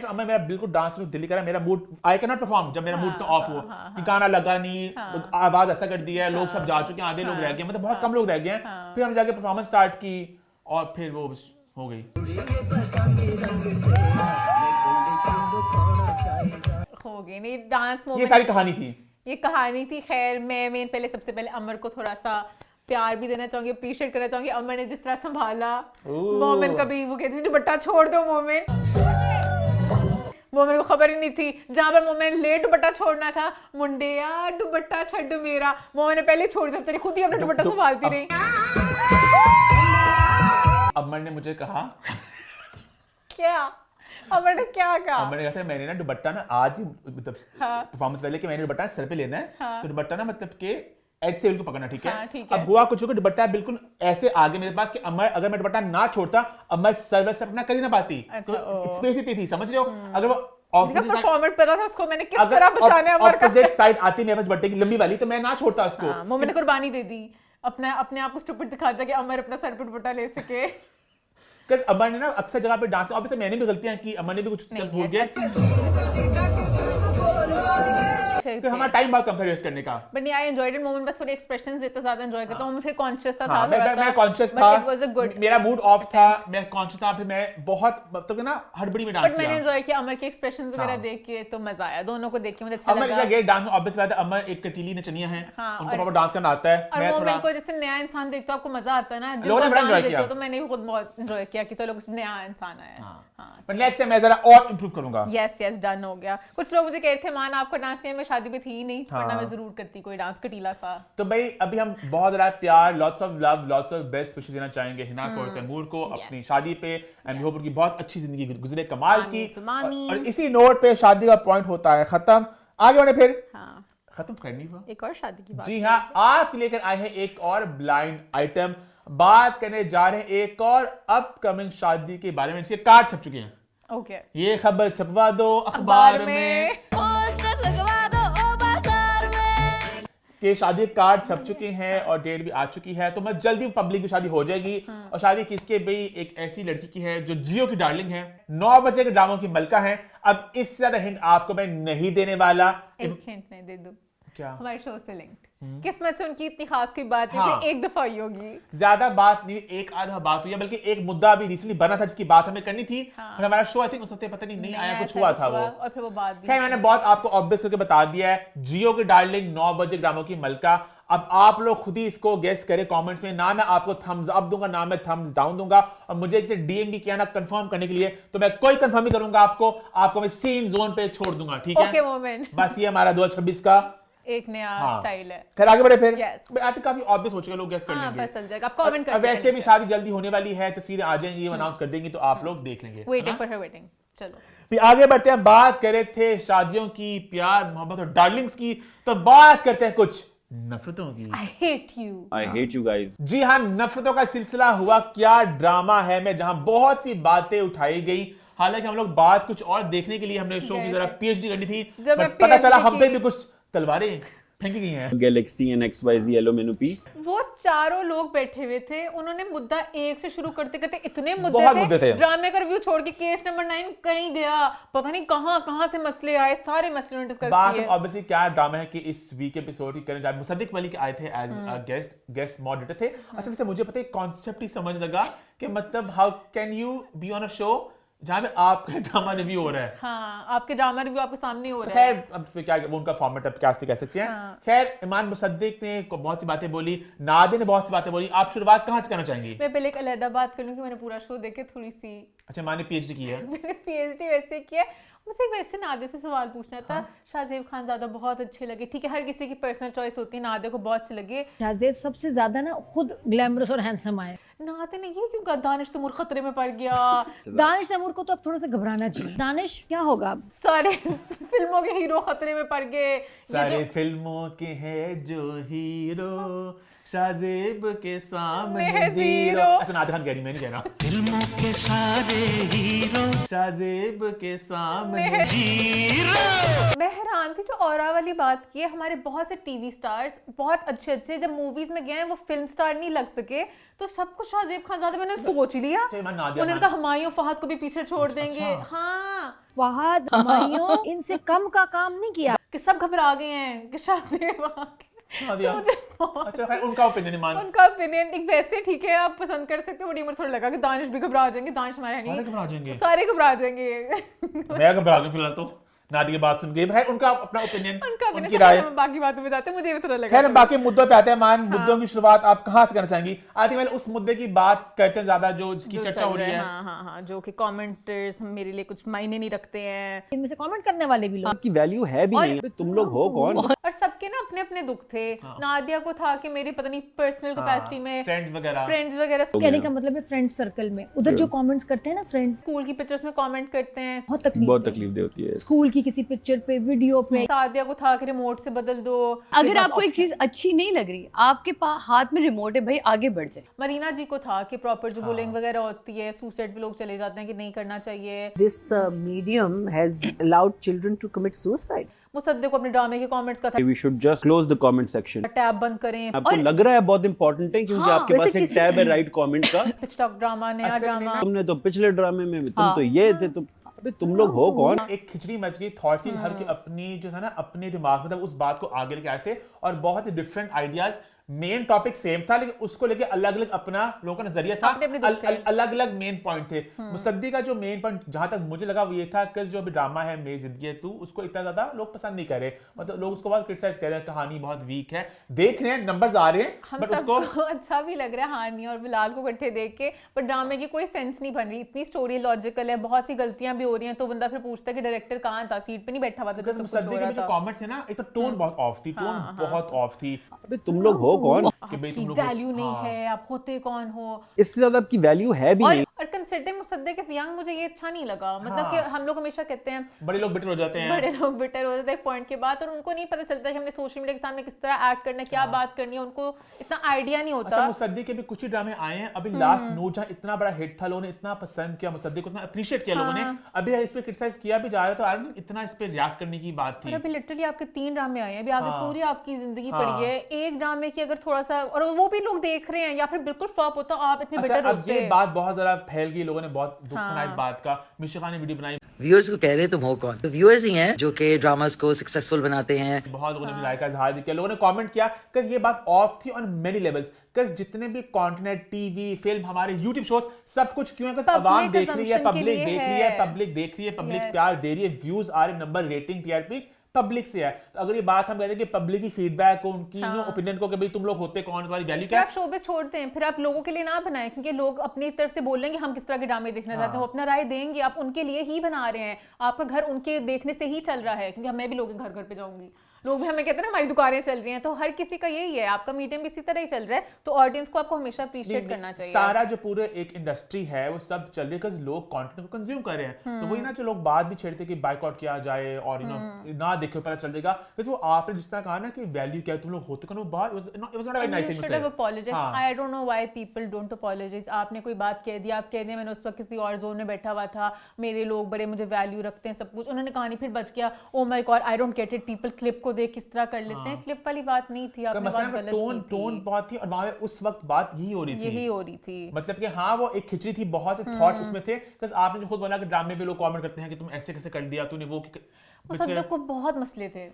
का मेरा बिल्कुल डांस में दिल करा, मेरा mood I can not perform जब मेरा मूड ऑफ हो, गाना लगा नहीं, आवाज ऐसा कर दिया है, लोग सब जा चुके हैं, आधे लोग रह गए, मतलब बहुत कम लोग रह गए हैं। फिर हम जाके परफॉर्मेंस स्टार्ट की और फिर वो हो गई, नहीं डांस मोमेंट, ये सारी कहानी थी, ये कहानी थी। खैर मैं पहले सबसे पहले अमर को थोड़ा सा प्यार भी देना चाहूंगी, अप्रिशिएट करना चाहूंगी। अमर ने जिस तरह संभाला मोमेंट, कभी वो कहती थी दुपट्टा छोड़ दो मोमेंट को खबर ही नहीं थी। जहां पर मोमेंट लेट दुपट्टा छोड़ना था, मुंडिया दुपट्टा छड़ मेरा, मोमेंट ने पहले छोड़ दिया, चली खुद ही अपना दुपट्टा संभालती रही। अमर ने मुझे कहा क्या अमर ने क्या कहा? अमर ने कहा था मैंने ना दुपट्टा ना आज ही मतलब परफॉर्मेंस पहले कि मैंने दुपट्टा सर पे लेना है, तो दुपट्टा ना मतलब के एज से को पकड़ना, ठीक है। अब हुआ कुछ को दुपट्टा बिल्कुल ऐसे आगे मेरे पास कि अमर अगर मैं दुपट्टा ना छोड़ता, अमर सर्वर से अपना कर ही ना पाती, तो स्पेस ही थी, समझ रहे हो। अगर वो परफॉर्मेंट पता था उसको मैंने किस तरह बचाना है अमर का, ऑपोजिट साइड आती मेरे पास दुपट्टे की लंबी वाली, तो मैं ना छोड़ता उसको। मोमेंट ने कुर्बानी दे दी, अपने आप को स्टूपिड दिखाता कि अमर अपना सर पे दुपट्टा ले सके। अमर ने ना अक्सर जगह पे डांस, ऑब्वियसली मैंने भी गलतियां की, अमर ने भी कुछ भूल गया, फिर हमारा टाइम बहुत कम था रेस्ट करने का। But I enjoyed it moment, बस थोड़े एक्सप्रेशंस देते ज्यादा एंजॉय करता हूं। मैं फिर कॉन्शियस था, मैं कॉन्शियस था, इट वाज अ गुड, मेरा मूड ऑफ था, मैं कॉन्शियस था, फिर मैं बहुत मतलब ना हड़बड़ी में डांस किया। बट मैंने एंजॉय किया अमर के एक्सप्रेशंस वगैरह देख के, तो मजा आया, दोनों को देख के मुझे अच्छा लगा। Amar is a great dancer, obvious बात है, अमर एक कटीली नचनिया है, उनको प्रॉपर डांस करना आता है। मैं थोड़ा को जैसे नया इंसान देखते हो आपको मजा आता है ना, लोगों ने बड़ा एंजॉय किया, तो मैंने भी खुद बहुत एंजॉय किया कि चलो कुछ नया इंसान आया। हां, पर नेक्स्ट टाइम मैं जरा और इंप्रूव करूंगा। यस डन हो गया। कुछ लोग मुझे कह रहे थे मान आपका डांस नहीं है, मैं शादी में थी ही नहीं, वरना मैं जरूर करती कोई डांस कटीला सा। तो भाई अभी हम बहुत ज्यादा प्यार, lots of love, lots of best wishes देना चाहेंगे हिना को और तैमूर को अपनी शादी पे, एंड वी होप उनकी बहुत अच्छी जिंदगी गुजरे, कमाल की। और इसी नोट पे शादी का पॉइंट होता है खत्म, आगे बढ़े फिर। खत्म तो करनी हुआ, एक और शादी की बात। जी हाँ, आप लेकर आए हैं एक और ब्लाइंड आइटम, बात करने जा रहे हैं एक और अपकमिंग शादी के बारे में, इसके कार्ड छप चुके हैं। ओके, ये खबर छपवा दो अखबार में, पोस्टर लगवा दो ओ बाजार में, कि शादी के कार्ड छप चुके हैं और डेट भी आ चुकी है, तो मैं जल्दी पब्लिक की शादी हो जाएगी। और शादी किसके भाई, एक ऐसी लड़की की है जो जियो की डार्लिंग है, 9 बजे के ड्रामों की मलका है। अब इससे ज्यादा हिंट आपको मैं नहीं देने वाला। एक हिंट मैं दे दूं, क्या? हमारे शो से लिंक्ड, किस्मत से उनकी इतनी खास कोई बात नहीं कि एक दफा ही होगी, ज्यादा बात नहीं, एक आधा बात हुई है, बल्कि एक मुद्दा भी रिसेंटली बना था जिसकी बात हमें करनी थी, पर हमारा शो आई थिंक उस वक्त पता नहीं आया, कुछ हुआ था वो, और फिर वो बात भी खैर मैंने बहुत आपको ऑब्वियस करके बता दिया है, जियो की डार्लिंग 9 बजे ड्रामों की मलका। अब आप लोग खुद ही इसको गेस करें कमेंट्स में, ना मैं आपको थम्स अप दूंगा ना मैं थम्स डाउन दूंगा, और मुझे इसे डीएम भी किया ना कंफर्म करने के लिए, तो मैं कोई कंफर्म ही करूंगा आपको मैं सेम जोन पे छोड़ दूंगा, ठीक है। ओके मोमेंट, बस ये हमारा 2026 का एक नया स्टाइल है। खैर आगे बढ़े फिर। Yes. आई थिंक काफी ऑब्वियस हो चुका, लोग गेस कर लेंगे। बस चल जाएगा, आप कमेंट कर सकते हैं। वैसे भी शादी जल्दी होने वाली है, तस्वीरें आ जाएंगी, ये अनाउंस कर देंगी, तो आप लोग देख लेंगे। Waiting for her waiting. चलो फिर आगे बढ़ते हैं, बात कर रहे थे शादियों की, प्यार मोहब्बत और डार्लिंग्स की, तो बात करते हैं कुछ नफरतों की। I hate you guys. जी हाँ, नफरतों का सिलसिला हुआ, क्या ड्रामा है में, जहां बहुत सी बातें उठाई गई। हालांकि हम लोग बात कुछ और देखने के लिए हमने शो की जरा पीएचडी करनी थी, जब बट पता चला हम पे भी कुछ तलवारें फेंकी गई हैं। गैलेक्सी NXYZ येलो मेनू पी। वो चारों लोग बैठे हुए थे, उन्होंने मुद्दा एक से शुरू करते करते इतने बहुत मुद्दे थे। ड्रामे का रिव्यू छोड़ के केस नंबर 9 कहीं गया, पता नहीं कहां से मसले आए, सारे मसले उन्होंने डिस्कस बात किए। ऑब्वियसली क्या ड्रामा है कि इस वीक एपिसोड की करने मुसद्दिक मलिक आए थे एज गेस्ट मॉडरेटर थे। अच्छा वैसे मुझे पता है कॉन्सेप्ट ही समझ लगा कि मतलब how can you be on a show जहाँ पे आपका ड्रामा रिव्यू हो रहा है। हाँ, आपके ड्रामा रिव्यू आपके सामने हो रहा है। खैर अब फिर क्या वो उनका फॉर्मेट अब क्या कह सकते हैं। खैर इमान मुसद्दिक ने बहुत सी बातें बोली, नादिया ने बहुत सी बातें बोली। आप शुरुआत कहाँ से करना चाहेंगी? मैं पहले एक अलहदा बात कर लूँ कि मैंने पूरा शो देखे थोड़ी सी। अच्छा मैंने PhD की है। मैंने PhD वैसे किया। मुझे वैसे नादिया से सवाल पूछना था। शाहजेब खान ज़्यादा बहुत अच्छे लगे, ठीक है हर किसी की पर्सनल चॉइस होती है, नादिया को बहुत अच्छे लगे। शाहजेब सबसे ज्यादा ना खुद ग्लैमरस और हैंडसम आए। नादिया ने ये क्यों कहा दानिश तैमूर खतरे में पड़ गया? दानिश तैमूर को तो अब थोड़ा सा घबराना चाहिए। दानिश क्या होगा अब? सारे फिल्मों के हीरो खतरे में पड़ गए। सारे फिल्मों के हैं जो हीरो शाहजेब के सामने जीरो। ऐसा नादिया खान कह रही, मैं नहीं कह रहा। फिल्मों के सारे हीरो शाहजेब के सामने जीरो। मैं हैरान थी जो औरा वाली बात की है। हमारे बहुत से टीवी स्टार्स बहुत अच्छे अच्छे जब मूवीज में गए हैं वो फिल्म स्टार नहीं लग सके, तो सब कुछ शाहजेब खान ज्यादा मैंने सोच ही लिया। उन्होंने कहा हुमायूं फहद को भी पीछे छोड़ देंगे। हाँ फहद हुमायूं इनसे कम का काम नहीं किया कि सब घबरा गए हैं कि शाहजेब नादिया। अच्छा खैर उनका ओपिनियन मान उनका ओपिनियन एक वैसे ठीक है, आप पसंद कर सकते हो, बड़ी उम्र थोड़ा लगा कि दानिश भी घबरा जाएंगे। दानिश हमारे सारे घबरा जाएंगे। सारे घबरा जाएंगे। मैं घबरा गया फिलहाल तो नादिया की बात सुन के। भाई उनका अपना ओपिनियन, उनका उनकी राय। हम बाकी बातों पे जाते हैं, मुझे भी थोड़ा लगा। खैर हम बाकी मुद्दों पे आते हैं। मान मुद्दों की शुरुआत आप कहाँ से करना चाहेंगी? आई थिंक उस मुद्दे की बात करते हैं ज्यादा जो जिसकी चर्चा हो रही है। हाँ, जो कि कमेंटर्स मेरे लिए कुछ मायने नहीं रखते हैं। इनमें से कमेंट करने वाले भी लोग। आपकी वैल्यू है भी नहीं, तुम लोग हो कौन? और सबके ना अपने अपने दुख थे। नादिया को था कि मेरी पता नहीं पर्सनल कैपेसिटी में फ्रेंड्स वगैरह कहने का मतलब है फ्रेंड्स सर्कल में उधर जो कमेंट्स करते हैं ना फ्रेंड्स, स्कूल की पिक्चर्स में कमेंट करते हैं, बहुत तकलीफ दे होती है। स्कूल की किसी पिक्चर पे वीडियो पे। सादिया को था कि रिमोट से बदल दो। अगर आपको एक चीज अच्छी नहीं लग रही, आपके पास हाथ में रिमोट है भाई, आगे बढ़ जाए। मरीना जी को था कि प्रॉपर जो बुलिंग वगैरह होती है, सुसाइड पे लोग चले जाते हैं कि नहीं करना चाहिए। This medium has allowed children to commit suicide. Mossadegh को अपने ड्रामे के कमेंट्स का था We should just close the comment section. Tab बंद करें। आपको लग रहा है बहुत इंपॉर्टेंट है क्योंकि आपके पास एक टैब है राइट कमेंट का। पिछला ड्रामा, नया ड्रामा। तुमने तो पिछले ड्रामे में भी तुम तो ये थे, तुम अबे तुम लोग हो कौन? एक खिचड़ी मच गई थॉट्स की। हर की अपनी जो था ना अपने दिमाग में था, उस बात को आगे लेके आए थे और बहुत ही different ideas. Main topic same था लेकिन उसको लेके अलग अलग अपना लोगों का नजरिया था, अलग अलग मेन पॉइंट थे। मुसद्दी का जो मेन पॉइंट जहां तक मुझे लगा वो ये था कि जो भी ड्रामा है मेरी जिंदगी है तू, उसको इतना ज्यादा लोग पसंद नहीं कर रहे। मतलब लोग उसको बहुत क्रिटिसाइज कर रहे हैं, कहानी बहुत वीक है। देख रहे हैं नंबर्स आ रहे हैं, हम बट सबको उसको अच्छा भी लग रहा है हानी और बिलाल को इकट्ठे देख के, पर ड्रामे की कोई सेंस नहीं बन रही। इतनी स्टोरी लॉजिकल है, बहुत सी गलतियां भी हो रही हैं, तो बंदा फिर पूछता है कि डायरेक्टर कहाँ था, सीट पे नहीं बैठा हुआ था। मुसद्दी के जो कमेंट थे ना, एक तो टोन बहुत ऑफ थी, टोन बहुत ऑफ थी। अबे तुम लोग हो कौन? कि भाई तुम लोग वैल्यू नहीं है, आप होते कौन हो। इससे ज्यादा आपकी वैल्यू है भी नहीं। और कंसिडरिंग मुसद्दिक इज यंग, मुझे ये अच्छा नहीं लगा। मतलब कि हम लोग हमेशा कहते हैं बड़े लोग बिटर हो जाते हैं, बड़े लोग बिटर हो जाते हैं एक पॉइंट के बाद, और उनको नहीं पता चलता कि हमने सोशल मीडिया के सामने किस तरह एक्ट करना है, क्या बात करनी है, उनको इतना आइडिया नहीं होता। अच्छा मुसद्दी के भी कुछ ही ड्रामे आए हैं अभी। लास्ट नूरजहां इतना बड़ा हिट था, लोगों ने इतना पसंद किया, मुसद्दी को इतना अप्रिशिएट किया लोगों ने। अभी इस पे क्रिटिसाइज किया भी जा रहा है, तो आई डोंट थिंक इतना इस पे रिएक्ट करने की बात थी। और अभी लिटरली आपके 3 ड्रामे आए हैं, अभी आगे पूरी आपकी जिंदगी पड़ी है। एक ड्रामे की अगर थोड़ा सा, और वो भी लोग देख रहे हैं या फिर बिल्कुल फ्लॉप होता, आप इतने बेटर होते। अब ये बात बहुत ज्यादा फैल गई, लोगों ने बहुत दुख मनाया इस बात का। मिशा खान ने वीडियो बनाई, व्यूअर्स को कह रहे तुम हो कौन? तो व्यूअर्स ही हैं जो कि ड्रामास को सक्सेसफुल बनाते हैं। बहुत लोगों ने अपनी राय का इजहार किया, लोगों ने कमेंट किया कि ये बात ऑफ थी ऑन मेनी लेवल्स। जितने भी कंटेंट, टीवी, फिल्म, हमारे यूट्यूब शोज, सब कुछ क्यों है? आवाम देख रही है, पब्लिक देख रही है, पब्लिक देख रही है, पब्लिक प्यार दे रही है, व्यूज आ रहे, नंबर, रेटिंग, टीआरपी पब्लिक से है। तो अगर ये बात हम कह रहे हैं कि पब्लिक की फीडबैक को, उनकी ओपिनियन को कि भाई तुम लोग होते कौन, तुम्हारी वैल्यू क्या है, आप शोबिस छोड़ते हैं, फिर आप लोगों के लिए ना बनाएं, क्योंकि लोग अपनी तरफ से बोलेंगे हम किस तरह के ड्रामे देखना चाहते हैं, वो अपना राय देंगे, आप उनके लिए ही बना रहे हैं। आपका घर उनके देखने से ही चल रहा है, क्योंकि मैं भी लोगों के घर घर पे जाऊंगी, लोग भी हमें कहते हैं ना हमारी दुकानें चल रही हैं, तो हर किसी का यही है, आपका मीडियम भी इसी तरह ही चल रहा है, तो ऑडियंस को आपको हमेशा अप्रिशिएट करना चाहिए। सारा जो पूरे एक इंडस्ट्री है वो सब चल रही है, लोग कंटेंट को कंज्यूम कर रहे हैं। तो वही ना जो लोग बात भी छेड़ते कि बाइकआउट किया जाए और ना देखे पता चल जाएगा, वो आपने जिस तरह कहा ना कि वैल्यू क्या है, तुम लोग होते कौन, बात was not a very nice thing to say. apologize. I don't know why people don't apologize. आपने कोई बात कह दी, आप कह दिया मैंने उस वक्त किसी और जोन में बैठा हुआ था, मेरे लोग बड़े मुझे वैल्यू रखते हैं, सब कुछ, उन्होंने कहानी फिर बच गया, oh my God I don't get it, people clip को को देख किस तरह कर लेते हैं, क्लिप वाली बात नहीं थी, आपने बात गलत की थी। टोन बहुत थी और वहां पे उस वक्त बात यही हो रही थी मतलब कि हाँ वो एक खिचड़ी थी, बहुत थॉट्स उसमें थे। बिकॉज़ आपने जो खुद बोला कि ड्रामे पे लोग कमेंट करते हैं कि तुम ऐसे कैसे कर दिया, तूने वो मुसद्दक को बहुत मसले थे,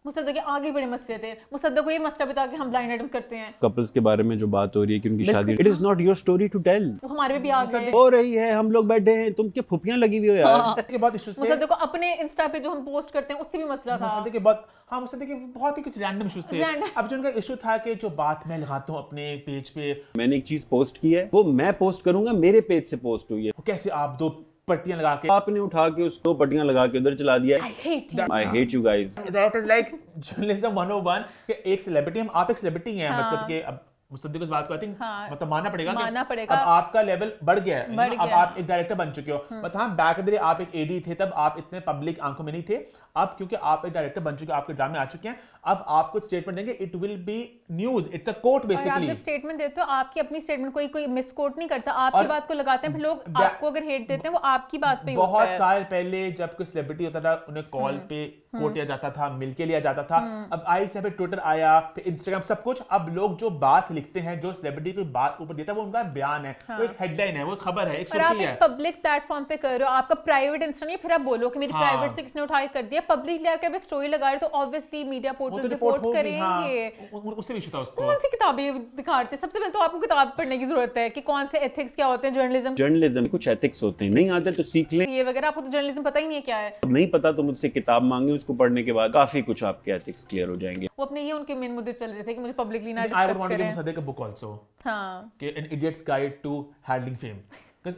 मुसद्दक के आगे बड़े मसले थे। मुसद्दक को ये मसला बता के हम ब्लाइंड आइटम्स करते हैं। कपल्स के बारे में जो बात हो रही है कि उनकी शादी, it is not your story to tell. वो हमारे पे भी आ गए हो रही है, हम लोग बैठे हैं, तुम क्या फुफियां लगी हुई हो यार। के बहुत इश्यूज थे। मुसद्दक को अपने इंस्टा पे जो हम पोस्ट करते हैं उससे भी मसला था। मुसद्दक के बहुत हाँ मुसद्दक के बहुत ही कुछ रैंडम इश्यूज थे। अब जो उनका इशू था कि जो बात मैं लगाता हूँ अपने पेज पे, मैंने एक चीज पोस्ट की है, वो मैं पोस्ट करूंगा, मेरे पेज से पोस्ट हुई है। कैसे आप दो पट्टियां लगा के, आपने उठा के उसको पट्टियां लगा के उधर चला दिया। I hate you guys. That is like journalism 101 कि एक सेलिब्रिटी, हम आप एक सेलिब्रिटी हैं, मतलब कि अब मुसद्दक को इस बात को आई थिंक मतलब मानना पड़ेगा कि अब आपका लेवल बढ़ गया है, अब आप एक डायरेक्टर बन चुके हो। बट हाँ बैक इन द डे आप एक एडी थे, तब आप इतने पब्लिक आंखों में नहीं थे। अब क्योंकि आप एक डायरेक्टर बन चुके हो, आपके ड्रामे आ चुके हैं, अब आप कुछ स्टेटमेंट देंगे, it will be news, it's a quote basically. आप जब स्टेटमेंट देते हो, आपकी अपनी स्टेटमेंट कोई मिसकोट नहीं करता, आपकी बात को लगाते हैं, फिर लोग आपको अगर हेट देते हैं वो आपकी बात पे ही होता है। बहुत साल पहले जब कोई सेलिब्रिटी होता था, उन्हें कॉल पे कोट लिया जाता था, मिलके लिया जाता था। अब आई से फिर ट्विटर आया, फिर इंस्टाग्राम, सब कुछ। अब लोग जो बात लिखते हैं, जो सेलिब्रिटी कोई बात ऊपर देता है, वो उनका बयान है, वो एक हेडलाइन है, वो खबर है, एक सुर्खी है। पब्लिक प्लेटफॉर्म पे कर रहे हो, आपका प्राइवेट इंस्टा नहीं, फिर आप बोलो कि मेरी प्राइवेट से किसने उठा के कर दिया। पब्लिक लेके अब एक स्टोरी लगा रहे तो ऑब्वियसली मीडिया पोर्टल रिपोर्ट करेंगे। उससे भी इशू था उसको। कौन सी किताबें दिखाते? सबसे पहले तो आपको किताब पढ़ने की जरूरत है कि कौन से एथिक्स क्या होते हैं जर्नलिज्म कुछ एथिक्स होते हैं, नहीं आते तो सीख लें। ये वगैरह आपको तो जर्नलिज्म पता ही नहीं है क्या है। नहीं पता तो मुझसे किताब मांगे, उसको पढ़ने के बाद काफी कुछ आपके एथिक्स क्लियर हो जाएंगे। वो अपने ये उनके मेन मुद्दे चल रहे थे कि मुझे पब्लिकली ना I discuss want to give करें। मुसद्दक a book also हाँ कि An Idiot's Guide to Handling Fame।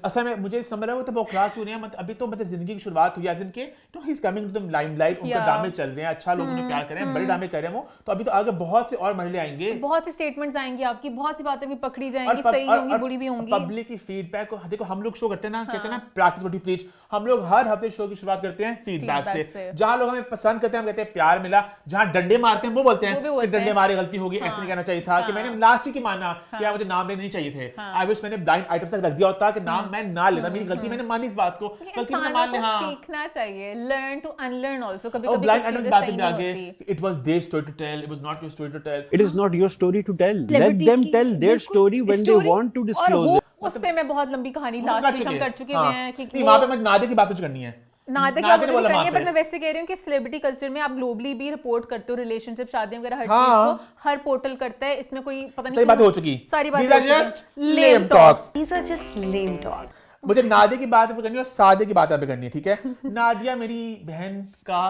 असल में मुझे समझ रहा है वो तो बौखला क्यों नहीं है, मतलब अभी तो मतलब जिंदगी की शुरुआत हुई है, जिनके ही is coming to the limelight, उनके ड्रामे चल रहे हैं, अच्छा लोग उन्हें प्यार कर रहे हैं, बड़े ड्रामे कर रहे हैं वो, तो अभी तो आगे बहुत से और मरहले आएंगे, बहुत सी स्टेटमेंट्स आएंगी आपकी, बहुत सी बातें भी पकड़ी जाएंगी, सही होंगी, बुरी भी होंगी। पब्लिक की फीडबैक को देखो, हम लोग शो करते हैं ना, कहते हैं ना प्रैक्टिस व्हाट यू प्रीच, हम लोग हर हफ्ते शो की शुरुआत करते हैं फीडबैक से। जहां लोग हमें पसंद करते हैं हम कहते हैं प्यार मिला, जहां डंडे मारते हैं वो बोलते हैं कि डंडे मारे गलती होगी, ऐसे नहीं कहना चाहिए था, कि मैंने लास्ट वीक ही माना कि मुझे नाम लेने नहीं चाहिए थे, आई विश मैंने ब्लाइंड आइटम तक रख दिया होता कि नाम मैं ना लेता, मेरी गलती, मैंने मानी इस बात को, गलती मैंने मान ली। हाँ, सीखना चाहिए, लर्न टू अनलर्न आल्सो। और ब्लाइंड आइटम बात में आगे, it was their story to tell, it was not your story to tell. It is not your story to tell, let them tell their story when they want to disclose it. उस पे मैं बहुत लंबी कहानी last week हम कर चुके हैं कि वहां पे मैं नादे की बात कुछ करनी है, नादे की बात करनी है, पर मैं वैसे कह रही हूँ कि सेलिब्रिटी कल्चर में आप ग्लोबली भी रिपोर्ट करते हो, रिलेशनशिप, शादियां वगैरह, हर चीज को हर पोर्टल करता है, इसमें कोई पता नहीं सही बात हो चुकी, सारी बातें these are just lame talks, These are just lame talk. मुझे नादे की बात पे करनी है और सादे की बात पे करनी है, ठीक है। नादिया मेरी बहन का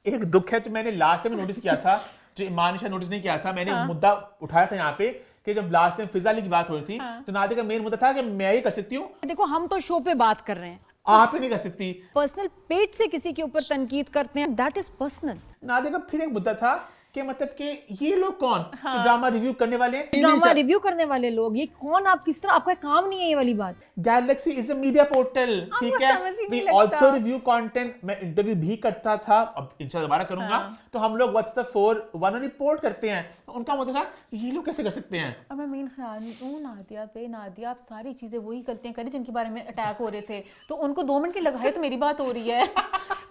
एक दुख है जो मैंने लास्ट टाइम नोटिस किया था, जो ईमान ने नोटिस नहीं किया था। मैंने मुद्दा उठाया था यहाँ पे कि जब लास्ट टाइम फिजा अली की बात हो रही थी, तो नादिया का मेन मुद्दा था कि मैं ही कर सकती हूँ। देखो हम तो शो पे बात कर रहे हैं, आप ही नहीं कर सकती। पर्सनल पेज से किसी के ऊपर तनकीद करते हैं, दैट इज पर्सनल। नादिया का फिर एक मुद्दा था कि मतलब कि ये लोग कौन जो ड्रामा रिव्यू करने वाले हैं, ड्रामा रिव्यू करने वाले लोग, ये कौन, आप किस तरह, आपका काम नहीं है ये वाली बात। Galaxy is a media portal, ठीक है, वी आल्सो रिव्यू कंटेंट। मैं इंटरव्यू भी करता था, अब इंशाल्लाह दोबारा करूंगा। तो हम लोग व्हाट्स द 411 रिपोर्ट करते हैं, उनका मतलब था ये लोग कैसे कर सकते हैं। और मैं मेन ख्याल हूँ नादिया पे, नादिया आप सारी चीजें वही करते हैं करें जिनके बारे में अटैक हो रहे थे, तो उनको 2 मिनट की लगाए तो मेरी बात हो रही है।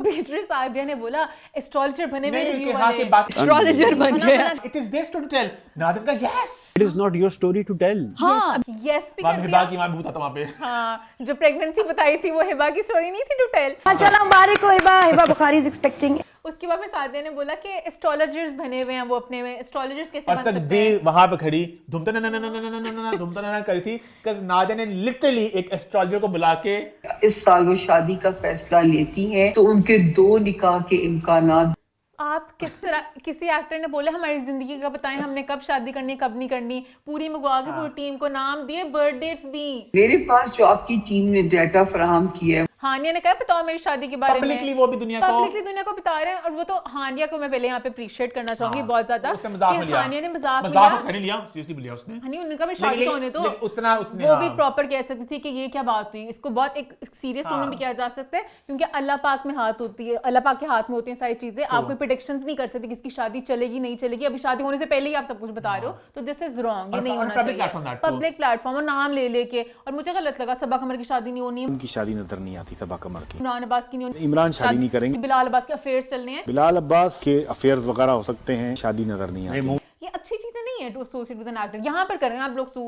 बीट्रिस आदिया ने बोला एस्ट्रोलॉजर बने हुए रिव्यू वाले, एस्ट्रोलॉजर बन गए। It is their story to tell. Nadia का yes, it is not your story to tell. हाँ यस भी कर दिया। की मां भी था वहां पे। हाँ, जो प्रेगनेंसी बताई थी वो हिबा की स्टोरी नहीं थी टू टेल। चलो मुबारक हो हिबा बुखारी इज एक्सपेक्टिंग। उसके बाद में सादिया ने बोला कि एस्ट्रोलॉजर्स बने हुए हैं, वो अपने में एस्ट्रोलॉजर्स कैसे बन और तक सकते दी हैं। वहां पे खड़ी धुमता ना करी थी, बिकॉज़ नादिया ने लिटरली एक एस्ट्रोलॉजर को बुला के, इस साल वो शादी का फैसला लेती हैं तो उनके 2 निकाह के इम्कानात। आप किस तरह, किसी एक्टर ने बोला हमारी जिंदगी का बताएं, हमने कब शादी करनी कब नहीं करनी, पूरी मंगवा के पूरी टीम को नाम दिए, बर्थ डेट्स दी। मेरे पास जो आपकी टीम ने डाटा फराहम किया है, हानिया ने कहा बताओ मेरी शादी के बारे में, पब्लिकली वो भी दुनिया को बता रहे हैं। और वो तो हानिया को मैं पहले यहाँ पे अप्रिशिएट करना चाहूंगी बहुत ज्यादा, उसने मजाक में लिया, हानिया ने मजाक नहीं लिया, सीरियसली लिया उसने। हनी उनका भी शादी होने तो उतना उसने वो भी प्रॉपर कह सकती थी कि ये क्या बात हुई, इसको बहुत एक सीरियस टोन में भी किया जा सकता है, क्योंकि अल्लाह पाक में हाथ होती है, अल्लाह पाक के हाथ में होती हैं सारी चीजें। आप कोई प्रेडिक्शन प्रेडिक्शंस नहीं कर सकते किसकी शादी चलेगी नहीं चलेगी, अभी शादी होने से पहले ही आप सब कुछ बता रहे हो, तो दिस इज रॉन्ग, ये नहीं होना चाहिए। पब्लिक प्लेटफॉर्म और नाम ले लेके, और मुझे गलत लगा सबा कमर की शादी नहीं होनी है, उनकी शादी नजर नहीं आती सबा कमर की, इमरान अब्बास की नहीं होनी, इमरान शादी नहीं करेंगे, बिलाल अब्बास के अफेयर्स चलने हैं, बिलाल अब्बास के अफेयर्स वगैरह हो सकते हैं, शादी नजर नहीं आती। ये अच्छी चीजें नहीं है to associate with an actor. यहाँ पर करें आप लोग सू,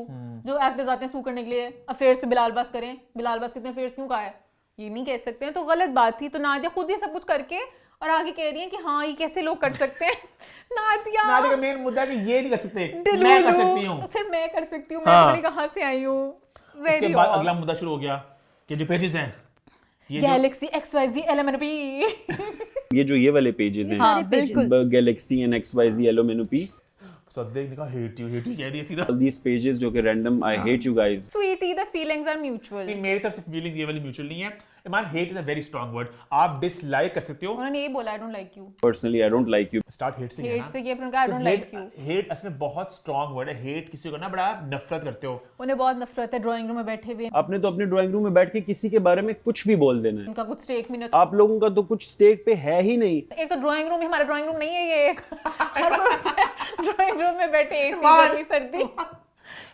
जो एक्टर्स आते हैं सू करने के लिए, अफेयर्स पे बिलाल अब्बास करें, बिलाल अब्बास कितने अफेयर्स क्यों कहा है, ये नहीं कह सकते हैं, तो गलत बात थी। तो नादिया खुद ये सब कुछ करके और आगे कह रही है कि हाँ ये कैसे लोग कर सकते हैं। नादिया का मेन मुद्दा है कि ये नहीं कर सकते, मैं कर सकती हूँ, फिर मैं कर सकती हूँ, मैं कहाँ से आई हूँ। उसके बाद अगला मुद्दा शुरू हो गया कि जो पेजेस हैं गैलेक्सी XYZ LMNOP, ये जो ये वाले पेजेस हैं, गैलेक्सी एंड XYZ LMNOP, सद्देक ने कहा हेट यू कह दिया सीधा। these pages जो कि random, I hate you guys। Sweetie, the feelings are mutual। मेरी तरफ से फीलिंग्स ये वाली म्यूचुअल नहीं है। Iman, hate is a very strong word, आप डिसलाइक कर सकते हो। उन्होंने ये बोला, I don't like you। Personally, I don't like you। Start hate से हेट से, ये उनका I don't like you। Hate असल में बहुत स्ट्रांग वर्ड है। हेट किसी को ना बड़ा नफरत करते हो, उन्हें बहुत नफरत है। ड्राइंग रूम में बैठे हुए, आपने तो अपने ड्राइंग रूम में बैठ के किसी के बारे में कुछ भी बोल देना है, उनका कुछ स्टेक नहीं, आप लोगों का तो कुछ स्टेक पे है ही नहीं। एक तो ड्राइंग रूम, हमारा ड्राइंग रूम नहीं है ये। ड्राइंग रूम में बैठे एसी गर्मी सर्दी,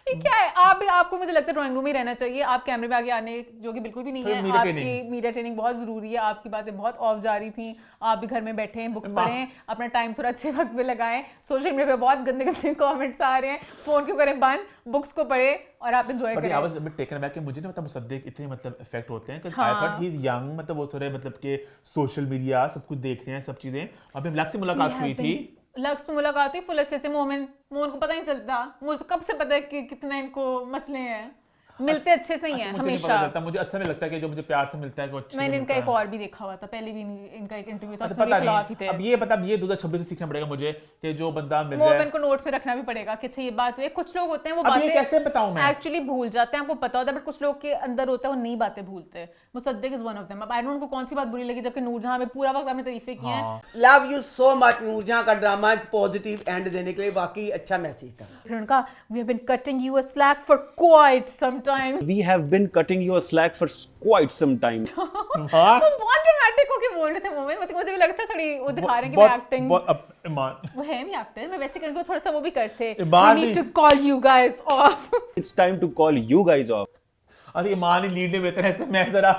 ये क्या है? आपको मुझे लगता है ड्राइंग रूम में ही रहना चाहिए। आप कैमरे में आगे आने जो कि बिल्कुल भी नहीं है। आपकी मीडिया ट्रेनिंग बहुत जरूरी है। आपकी बातें बहुत ऑफ जा रही थी, आप भी घर में बैठे हैं, बुक्स पढ़ें, अपना टाइम थोड़ा अच्छे वक्त पे लगाएं। सोशल मीडिया पे बहुत गंदे गंदे कमेंट्स आ रहे हैं, फोन क्यों करें बंद, बुक्स को पढ़ें और आप एंजॉय करें। I was a bit taken aback कि मुझे ना मतलब मुसद्दिक इतने मतलब इफेक्ट होते हैं, I thought he is young, मतलब वो थोड़े मतलब के सोशल मीडिया सब कुछ देख रहे हैं, सब चीजें। अभी लक्ष्य से मुलाकात हुई थी, लक्ष्य से मुलाकात हुई फुल अच्छे से। मोमिन को पता नहीं चलता, मुझे कब से पता है कि कितना इनको मसले हैं, मिलते अच्छे से ही हैं हमेशा। मुझे अच्छा नहीं लगता कि जो मुझे प्यार से मिलता है वो अच्छा। मैंने इनका एक और भी देखा हुआ था पहले भी, इनका एक इंटरव्यू था, पता नहीं अब ये 2026 से सीखना पड़ेगा मुझे कि जो बंदा मिल रहा है, मोमेंट को नोट्स पे रखना भी पड़ेगा कि अच्छा ये बात हुई। कुछ लोग होते हैं वो बातें कैसे बताऊं मैं, एक्चुअली भूल जाते हैं, आपको पता होता है, बट कुछ लोग के अंदर होता है वो नई बातें भूलते हैं। Mossadegh is one of them. अब आई डोंट नो कौन सी बात बुरी लगी, जबकि नूरजहां में पूरा वक्त आपने तारीफें की हैं। Love you so much Noorjahan का ड्रामा पॉजिटिव एंड देने के लिए वाकई अच्छा मैसेज था। फिर उनका we have been cutting you a slack for quite some time, we have been cutting you a slack for quite some time. हां, बहुत ड्रामेटिक होके बोल रहे थे मोमेंट, मतलब मुझे भी लगता है थोड़ी वो दिखा रहे हैं कि मैं एक्टिंग, वो है नहीं एक्टर, मैं वैसे करके थोड़ा सा वो भी करते। We need to call you guys off, it's time to call you guys off. अरे ईमान ही लीड ले बेहतर है, मैं जरा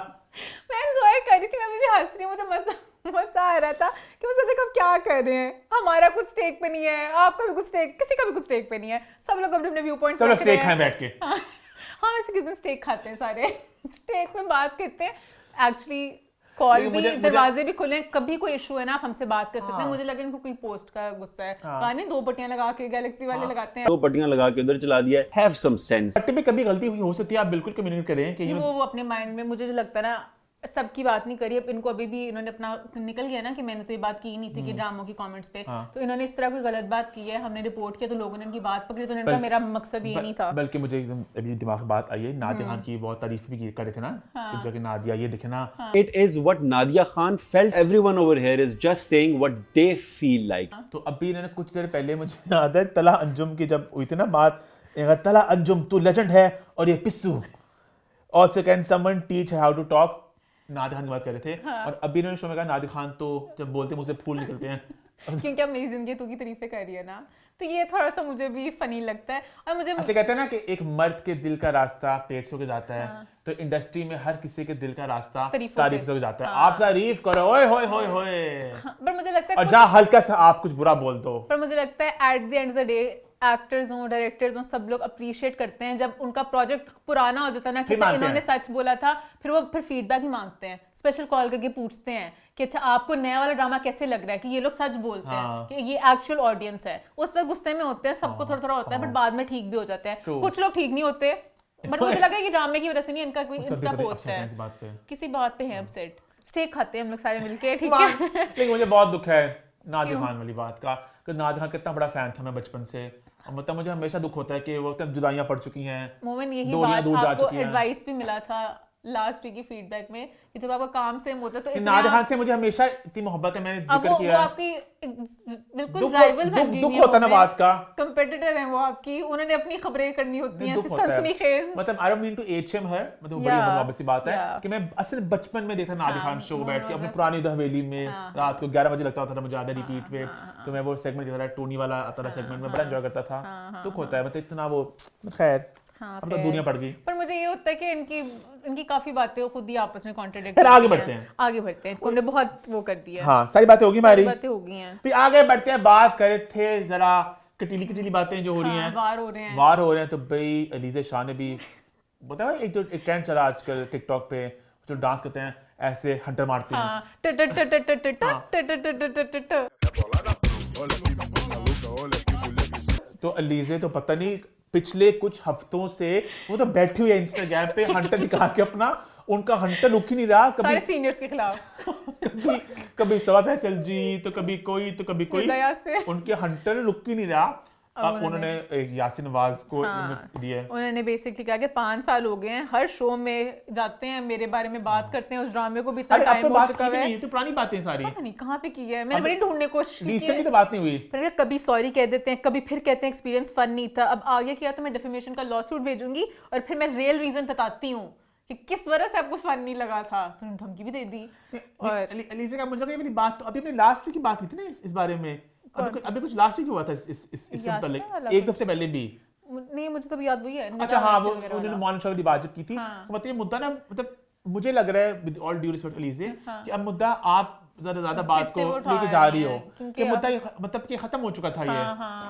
मैं एंजॉय कर रही थी, मैं भी हंस रही हूँ, मुझे मजा आ रहा था कि मुझे देखो क्या कर रहे हैं, हमारा कुछ स्टेक पे नहीं है, आपका भी कुछ स्टेक, किसी का भी कुछ स्टेक पे नहीं है, सब लोग अपने व्यू पॉइंट्स सब स्टेक खाएं बैठ के। हाँ वैसे किस दिन स्टेक खाते हैं सारे, स्टेक में बात करते हैं। एक्चुअली कॉल भी, दरवाजे भी खुले, कभी कोई इशू है ना आप हमसे बात कर सकते हैं। मुझे लगा इनको कोई पोस्ट का गुस्सा है, कहा नहीं 2 पट्टियां लगा के गैलेक्सी वाले लगाते हैं, 2 पट्टियां लगा के उधर चला दिया है। Have some sense. पट्टी पे कभी गलती हुई हो सकती है, आप बिल्कुल कम्युनिकेट करें कि वो अपने माइंड में, मुझे जो लगता है ना सबकी बात नहीं करी। अब इनको अभी भी इन्होंने अपना निकल गया ना कि मैंने तो ये बात की ही नहीं थी कि ड्रामों की कमेंट्स पे, तो इन्होंने इस तरह कोई गलत बात की है, हमने रिपोर्ट किया तो लोगों ने इनकी बात पकड़ी, तो उन्होंने कहा मेरा मकसद ये नहीं था। बल्कि मुझे एकदम अभी दिमाग में बात आई है, नादिया खान की बहुत तारीफ भी कर रहे थे ना, एक जगह नादिया, ये देखे ना, it is what Nadia Khan felt, everyone over here is just saying what they feel like. तो अभी इन्होंने कुछ देर पहले, मुझे याद है तला अंजुम की जब हुई थी ना बात, तला अंजुम तू लेजेंड है और ये पिस्सू, also can someone teach how to talk, Nadia Khan की बात कर रहे थे। और अभी इन्होंने शो में कहा नादिया खान तो जब बोलते हैं मुझसे फूल निकलते हैं, क्योंकि अब मेरी जिंदगी तू की तारीफें कर रही है ना, तो ये थोड़ा सा मुझे भी फनी लगता है। और मुझे अच्छा कहते हैं ना कि एक मर्द के दिल का रास्ता पेट से होके जाता है, तो इंडस्ट्री में हर किसी के दिल का रास्ता तारीफ से होके जाता है। आप तारीफ करो, ओए होए होए होए, पर मुझे लगता है और जहाँ हल्का सा आप कुछ बुरा बोल दो, पर मुझे लगता है at the end of the day actors हों, डायरेक्टर्स हों, सब लोग अप्रिशिएट करते हैं जब उनका प्रोजेक्ट पुराना हो जाता है ना, कि अच्छा इन्होंने सच बोला था, फिर वो फिर फीडबैक ही मांगते हैं, स्पेशल कॉल करके पूछते हैं कि अच्छा आपको नया वाला ड्रामा कैसे लग रहा है, कि ये लोग सच बोलते हैं कि ये एक्चुअल ऑडियंस है। उस वक्त गुस्से में होते हैं, सबको थोड़ा थोड़ा होता है, बट बाद में ठीक भी हो जाते हैं। कुछ लोग ठीक नहीं होते, बट मुझे लगा कि ड्रामे की वजह से नहीं, इनका कोई इंस्टा पोस्ट है, किसी बात पे है अपसेट। स्टेक खाते हैं हम लोग सारे मिलके, ठीक है। लेकिन मुझे बहुत दुख है नादिया खान वाली बात का, कि नादिया खान कितना बड़ा फैन था मैं बचपन से, मतलब मुझे हमेशा दुख होता है कि वो तब जुदाइयां पड़ चुकी हैं, मोमेंट यही बात आपको एडवाइस भी मिला था लास्ट वीक की फीडबैक में कि जब आपका काम सेम होता है तो इतना नादिया खान से मुझे हमेशा इतनी मोहब्बत है, मैंने अब जिक्र वो किया है। आपकी बिल्कुल राइवल बन गई दुख है होता ना वो बात का, कंपेटिटर हैं वो आपकी, उन्होंने अपनी खबरें करनी होती हैं दुख होता है। सनसनीखेज। मतलब आई डोंट मीन टू एच हिम है, मतलब बड़ी Yeah, ऑब्वियस बात है yeah. कि मैं असल बचपन में देखा नादिया खान शो बैठ के वो अपनी मजा- पुरानी हवेली में हाँ, रात को 11 बजे लगता होता था मुझे आधा रिपीट पे, तो मैं वो सेगमेंट देखता था, टोनी वाला आता था सेगमेंट में, बड़ा एंजॉय करता था। दुख होता है मतलब इतना वो, खैर अब तो दुनिया पड़ गई। पर मुझे ये होता है कि इनकी काफी बातें वो खुद ही आपस में कॉन्ट्रडिक्ट। फिर आगे बढ़ते हैं, आगे बढ़ते हैं, हमने बहुत वो कर दिया। हाँ सारी बातें होगी हमारी, बातें हो गई हैं। फिर आगे बढ़ते हैं, बात करे थे जरा कटीली बातें जो हो रही हैं, वार हो रहे हैं तो भाई अलीज़ा शाह ने भी बताया, एक ट्रेंड चला आजकल टिकटॉक पे, जो डांस करते हैं ऐसे हंटर मारते हैं। हाँ, ट ट ट ट ट ट ट ट। तो अलीज़े तो पता नहीं पिछले कुछ हफ्तों से वो तो बैठी हुई है इंस्टाग्राम पे हंटर निकाल के अपना, उनका हंटर रुक ही नहीं रहा, सारे कभी सीनियर्स के खिलाफ कभी सवा फैसल जी, तो कभी कोई दया से उनके हंटर रुक ही नहीं रहा। अब उन्होंने एक यासिन नवाज को दिया, उन्होंने बेसिकली कहा कि 5 साल हो गए हैं, हर शो में जाते हैं, मेरे बारे में बात करते हैं, उस ड्रामे को भी इतना अरे अब टाइम तो हो बात चुका की भी है। नहीं, तो पुरानी बातें सारी, पता नहीं कहाँ पे की है, मैंने बड़ी ढूंढने की कोशिश की रिसेंटली है, तो बात नहीं हुई। फिर कभी सॉरी कह देते हैं, कभी फिर कहते हैं एक्सपीरियंस फन नहीं था, अब आगे किया तो मैं डिफेमेशन का लॉ सूट भेजूंगी और फिर मैं रियल रीजन बताती हूँ कि किस वजह से आपको फन नहीं लगा था, तो उन्होंने धमकी भी दे दी। और अलीज़ा का मुझे लगा ये वाली बात तो अभी अपने लास्ट वीक की बात हुई थी ना इस बारे में, अभी कुछ लास्ट वीक हुआ था इससे पहले, एक हफ्ते पहले भी। नहीं मुझे तो याद वही है। अच्छा हाँ, वो उन्होंने मॉर्निंग शो की बात की थी, मतलब ये मुद्दा ना, मतलब मुझे लग रहा है with all due respect Alizeh कि अब मुद्दा आप ज्यादा बात को लेके जा रही हो कि मुद्दा मतलब कि खत्म हो चुका था ये,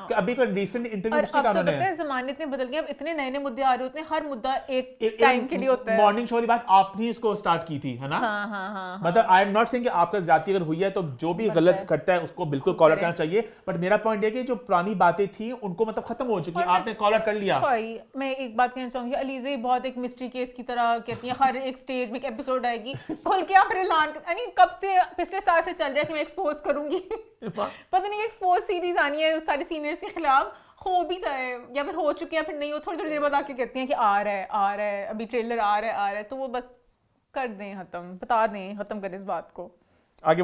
कि अभी कोई रिसेंट इंटरव्यू उसके कारण पता है ज़माने इतने बदल गए, अब इतने नए मुद्दे आ रहे होते हैं, हर मुद्दा एक टाइम के लिए होता है। मॉर्निंग शो वाली बात आपने ही इसको स्टार्ट की थी, है ना? मतलब आई एम नॉट सेइंग कि आपका ज्यादती अगर हुई है तो जो भी गलत करता है उसको बिल्कुल कॉल आउट करना चाहिए, बट मेरा पॉइंट है कि जो पुरानी बातें थी उनको मतलब खत्म हो चुकी है, आपने कॉल आउट कर लिया। सॉरी मैं एक बात कहना चाहूंगी, अलीज़ा बहुत एक मिस्ट्री केस की तरह कहती है, हर एक स्टेज में एक एपिसोड आएगी, खुल के आप ऐलान यानी कब से पिछले साल से चल रहा है कि मैं एक्सपोज करूंगी पता नहीं एक्सपोज सीरीज आनी है सारे सीनियर्स के खिलाफ, हो भी जाए या फिर हो चुके हैं फिर नहीं हो, थोड़ी देर बाद आके कहती हैं कि आ रहा है अभी ट्रेलर आ रहा है, तो वो बस कर दें खत्म, बता दें खत्म करें इस बात को। आगे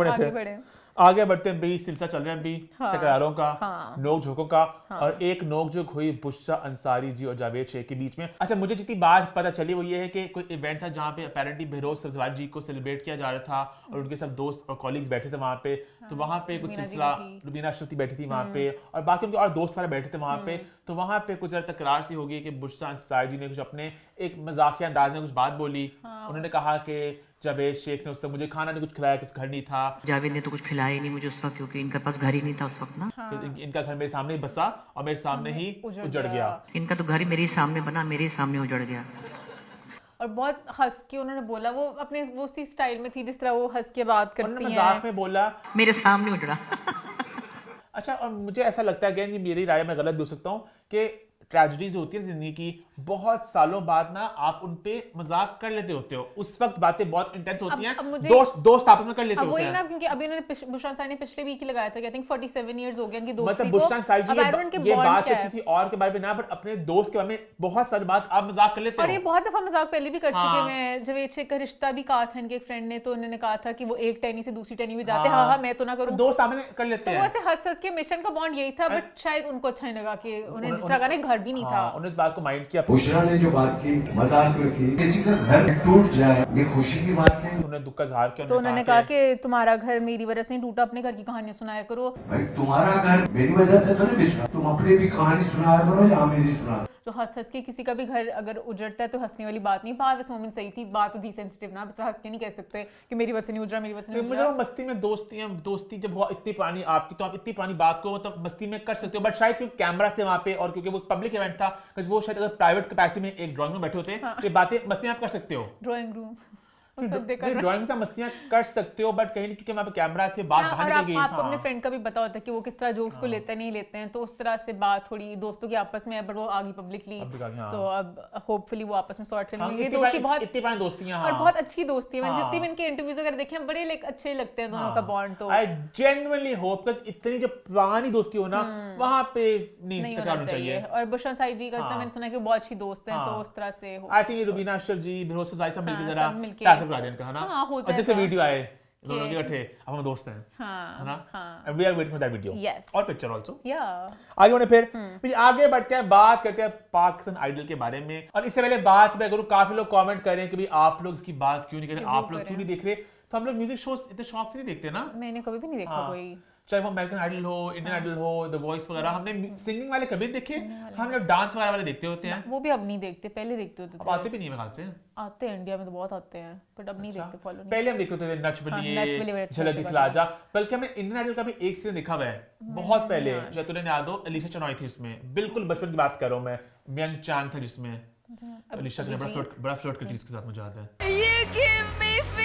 बढ़ते हैं भाई, सिलसिला चल रहा है अभी तकरारों का, नोक झोंकों का, और एक नोक झोंक हुई बुशरा अंसारी जी और जावेद शेख के बीच में। अच्छा मुझे जितनी बात पता चली वो ये है कि कोई इवेंट था जहाँ पे अपेरेंटली बहरोज सरजवाज जी को सेलिब्रेट किया जा रहा था और उनके सब दोस्त और कॉलीग्स बैठे थे वहाँ पे, तो वहाँ पे कुछ सिलसिला, रुबीना श्रुति बैठी थी वहाँ पे और बाकी उनके और दोस्त वाले बैठे थे वहाँ पे, तो वहाँ पे कुछ तकरार सी हो गई कि बुशरा अंसारी जी ने कुछ अपने एक मजाकिया अंदाज में कुछ बात बोली। उन्होंने कहा कि जावेद शेख ने उससे मुझे खाना नहीं कुछ खिलाया, कुछ घर नहीं था, जावेद ने तो कुछ खिलाया ही नहीं मुझे उस वक्त, क्योंकि इनके पास घर ही नहीं था उस वक्त ना। इनका घर मेरे सामने ही बसा और मेरे सामने ही उजड़ गया। इनका तो घर ही मेरे ही सामने बना, मेरे ही सामने उजड़ गया। और बहुत हंस के उन्होंने बोला, वो अपने वो सी स्टाइल में थी जिस तरह वो हंस के बात करती हैं, मजाक में बोला मेरे सामने उजड़ा अच्छा, और मुझे ऐसा लगता है कि मेरी राय मैं गलत दे सकता हूँ कि ट्रेजेडीज होती है जिंदगी की, बहुत सालों बाद ना आप उन पे मजाक कर लेते होते हो, उस वक्त बातें बहुत इंटेंस होती हैं, दोस्त आपस में कर लेते होते हैं। ना क्योंकि अभी उन्होंने बुशरा अंसारी ने पिछले वीक ही लगाया था, आई थिंक 47 इयर्स हो गए इनकी दोस्ती मतलब को। बुशरा अंसारी जी ये बात है किसी और के बारे में ना, बट अपने दोस्त के बारे में बहुत सारी बात आप मजाक कर लेते हो। और ये बहुत दफा मजाक पहले भी कर चुके हैं, जावेद शेख का रिश्ता भी कहा था इनके एक फ्रेंड ने, तो उन्होंने कहा था कि वो एक टहनी से दूसरी टहनी में जाते, हाँ मैं तो ना करूँ, दोस्त आपने कर लेते हैं। तो वैसे हंस के मिशन का बॉन्ड यही था, बट शायद उनको अच्छा नहीं लगा कि उन्हें जिस तरह का घर भी नहीं था, उन्होंने इस बात को माइंड किया। बुशरा ने जो बात की मजाक में की, किसी का घर टूट जाए ये खुशी की बात नहीं, उन्होंने दुख का इजहार किया, तो उन्होंने कहा कि तुम्हारा घर मेरी वजह से नहीं टूटा, अपने घर की कहानियां सुनाया करो। भाई तुम्हारा घर मेरी वजह से तो नहीं बिछड़ा, तुम अपनी भी कहानी सुनाया करो या मेरी सुना। जो हंस के किसी का भी घर अगर उजड़ता है तो हंसने वाली बात नहीं, बात वैसे मोमेंट सही थी, बात तो थी सेंसिटिव ना, बस हंस के नहीं कह सकते कि मेरी वजह से नहीं उजड़ा, मेरी वजह से नहीं उजड़ा। मुझे मस्ती में दोस्ती जब बहुत इतनी पुरानी आपकी, तो आप इतनी पुरानी बात को मतलब मस्ती में कर सकते हो, बट शायद क्योंकि कैमरा थे वहाँ पे और क्योंकि वो पब्लिक इवेंट था, वो शायद अगर प्राइवेट कैपेसिटी में एक ड्राइंग रूम बैठे होते हैं तो बातें मस्ती आप कर सकते हो। ड्राइंग रूम मुसद्दिक कर रहा है। ड्राइंग में मस्तियां कर सकते हो बट कहीं नहीं, क्योंकि वहाँ पे कैमरा थे, बात हाँ, बाहर और निकल गई। आपको अपने हाँ। फ्रेंड का भी पता होता है कि वो किस तरह जोक्स को लेते हैं नहीं लेते हैं, तो उस तरह से बात थोड़ी दोस्तों की आपस में है, बट वो आगे पब्लिकली, Public आगे, हाँ। तो अब होपफुली वो आपस में सॉर्ट कर हाँ, लेंगे। ये इतनी दोस्ती पुरानी- बहुत इतनी पुरानी दोस्तियां, और हाँ। बहुत अच्छी दोस्ती है। मैंने हाँ। जितनी भी इनके इंटरव्यूज वगैरह देखे हैं, बड़े लाइक अच्छे लगते हैं दोनों का बॉन्ड। तो आई जेन्युइनली होप कि इतनी जो पुरानी दोस्ती हो ना वहाँ पे नहीं नहीं होना होना चाहिए। और बुशरा साई जी का इतना हाँ। मैंने सुना है कि वो बहुत अच्छी दोस्त हैं, हाँ। तो उस तरह से हो। आई थिंक ये रुबीना अशरफ जी, फिरोज साई सब मिलके हाँ, जरा सब मिलके- पैसे करा दें, है ना? हाँ, हो और जैसे जाएगा। वीडियो आए दोनों के इकट्ठे, अब हम दोस्त हैं, हाँ, है ना? हाँ। We are waiting for that video Yes. और पिक्चर आल्सो। या आगे बढ़े फिर आगे बढ़ते हैं, बात करते हैं पाकिस्तान आइडल के बारे में। और इससे पहले बात मैं करूँ, काफी लोग कमेंट कर रहे हैं कि भाई आप लोग इसकी बात क्यों नहीं कर रहे, Review आप लोग करें। क्यों नहीं देख रहे। तो हम लोग म्यूजिक शोज इतने शौक से नहीं देखते ना। मैंने कभी भी नहीं देखा हाँ। कोई। चाहे वो अमेरिकन आइडल हो, इंडियन आइडल हो, द वॉइस वगैरह, हमने सिंगिंग वाले कभी नहीं देखे। हम लोग डांस वगैरह वाले देखते होते हैं। वो भी अब नहीं देखते, पहले देखते होते अब थे। आते भी नहीं है मेरे ख्याल से। आते हैं इंडिया में तो बहुत आते हैं, बट अब नहीं देखते, फॉलो नहीं। पहले हम देखते थे नच नच बलिए बलिए, बड़े अच्छे झलक से दिखला करते जा, बल्कि हमने इंडियन आइडल का भी एक सीजन देखा हुआ है बहुत पहले। शायद तुम्हें याद हो, अलीशा चनॉय थी उसमें, बिल्कुल बचपन की बात कर रहा हूँ मैं। मियांग चांग था जिसमें, अलीशा चनॉय बड़ा फ्लर्ट करती थी उसके साथ, मुझे याद है। You give me fever.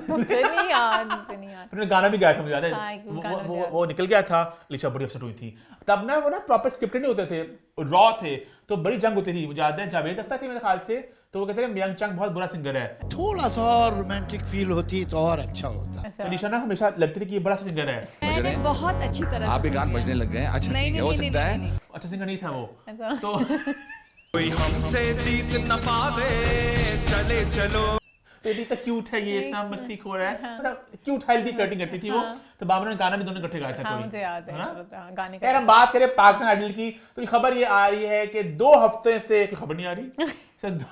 मुझे नहीं याद, मुझे नहीं याद। फिर उन्होंने गाना भी गाया था, मुझे याद है। हाँ, एक वो- गाना वो- मुझे याद वो निकल गया था, अलीशा बड़ी अपसेट हुई थी। तब ना वो ना प्रॉपर स्क्रिप्टेड नहीं होते थे, रॉ थे, तो बड़ी जंग होती थी। मुझे याद है जावेद अख्तर थे मेरे ख्याल से, तो वो कहते हैं मियांग चांग बहुत बुरा सिंगर है। थोड़ा सा रोमांटिक फील होती तो और अच्छा होता। ऐसा। अलीशा ना हमेशा लगती थी कि ये बड़ा अच्छा सिंगर है। मैंने बहुत अच्छी तरह आप भी गान बजने लग गए हैं, अच्छा नहीं, ठीक है, हो नहीं, सकता नहीं, है। अच्छा सिंगर नहीं था वो। ऐसा। तो कोई हमसे जीत न पावे, चले चलो। तो ये इतना क्यूट है, ये इतना मस्ती खो रहा है, मतलब क्यूट हेल्दी फ्लर्टिंग करती थी वो। तो बाबा ने गाना भी दोनों इकट्ठे गाया था। हाँ, कोई, मुझे याद है, ना? हाँ, गाने यार का। हम बात करें पाकिस्तान आइडल की, तो ये खबर ये आ रही है कि 2 हफ्ते से कोई खबर नहीं आ रही। शायद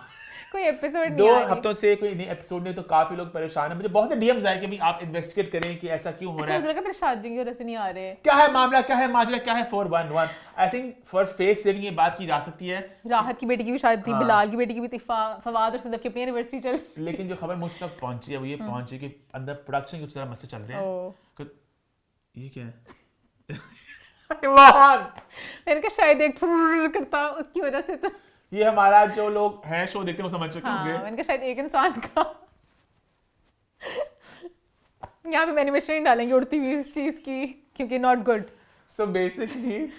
कोई एपिसोड नहीं 2 आ रही। हफ्तों से कोई नई एपिसोड नहीं, तो काफी लोग परेशान हैं। मुझे बहुत से डीएम्स आए कि भाई आप इन्वेस्टिगेट करें कि ऐसा क्यों हो अच्छा, रहा मुझे है, लगा फिर शादी की वजह से नहीं आ रहे। क्या है मामला, क्या है माजरा, क्या है 411। I think for face saving ये बात की जा सकती है, राहत की बेटी की भी शादी थी, हाँ। बिलाल की बेटी की भी थी, फवाद और सदफ की अपनी एनिवर्सरी चल। लेकिन जो खबर मुझ तक पहुंची है वो ये पहुंची कि अंदर प्रोडक्शन के कुछ ज़रा मसले चल रहे हैं। ओ। ये क्या है? इमरान, मैंने कहा शायद एक फुर्र करता उसकी वजह से, तो ये हमारा जो लोग हैं शो देखते हैं वो समझ चुके हाँ, होंगे। मैंने कहा शायद एक इंसान का। यहाँ पे मैंने एनिमेशन नहीं डालेंगे उड़ती हुई इस चीज की, क्योंकि नॉट गुड। सो बेसिकली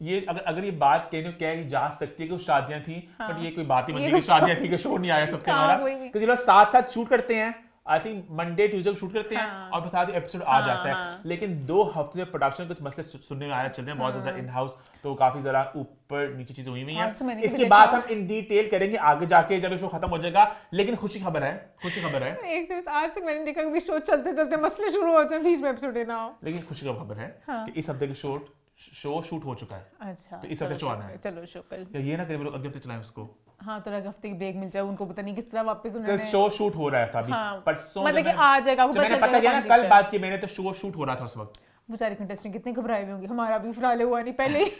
ये अगर ये बात कहने क्या जा सकती है कि वो शादियां थी, बट ये कोई बात ही बनती है कि शादियां थी कि शो नहीं आया सबके हाँ, हमारा। वही, वही। क्योंकि लोग साथ साथ शूट करते हैं, आई थिंक मंडे ट्यूसडे को शूट करते हैं हाँ। और साथ ही एपिसोड आ हाँ, जाता है। हाँ। लेकिन 2 हफ्ते से प्रोडक्शन कुछ मसले सुनने में आ रहे चल रहे हैं बहुत ज्यादा इन हाउस, तो काफी जरा ऊपर नीचे चीजें हुई हुई आज तो हैं। मैंने भी इसकी देखा। बात हम इन डिटेल करेंगे आगे जाके जब ये शो खत्म हो जाएगा। लेकिन खुशी खबर है, खुशी खबर है, एक से बस आज तक मैंने देखा कि शो चलते चलते मसले शुरू हो जाए, बीच में एपिसोड ना हो। लेकिन खुशी का खबर है हाँ। कि इस हफ्ते की शो शूट हो चुका है। अच्छा, तो इस हफ्ते शो आना है। चलो शुक्र। या ये ना करें वो लोग अगले हफ्ते चलाएं उसको, हाँ, तो हफ्ते की ब्रेक मिल जाए उनको, पता नहीं किस तरह वापस उन्होंने। शो शूट हो रहा था अभी, हाँ, परसों मतलब जब कि मैंने- आ जाएगा, आपको जब मैंने पता पता चल किया ना, जाएगा कल कौन बात की मैंने, तो शो शूट हो रहा था उस वक्त। बेचारे कंटेस्टेंट कितने घबराए हुए होंगे, हमारा भी फिलहाल हुआ नहीं पहले ही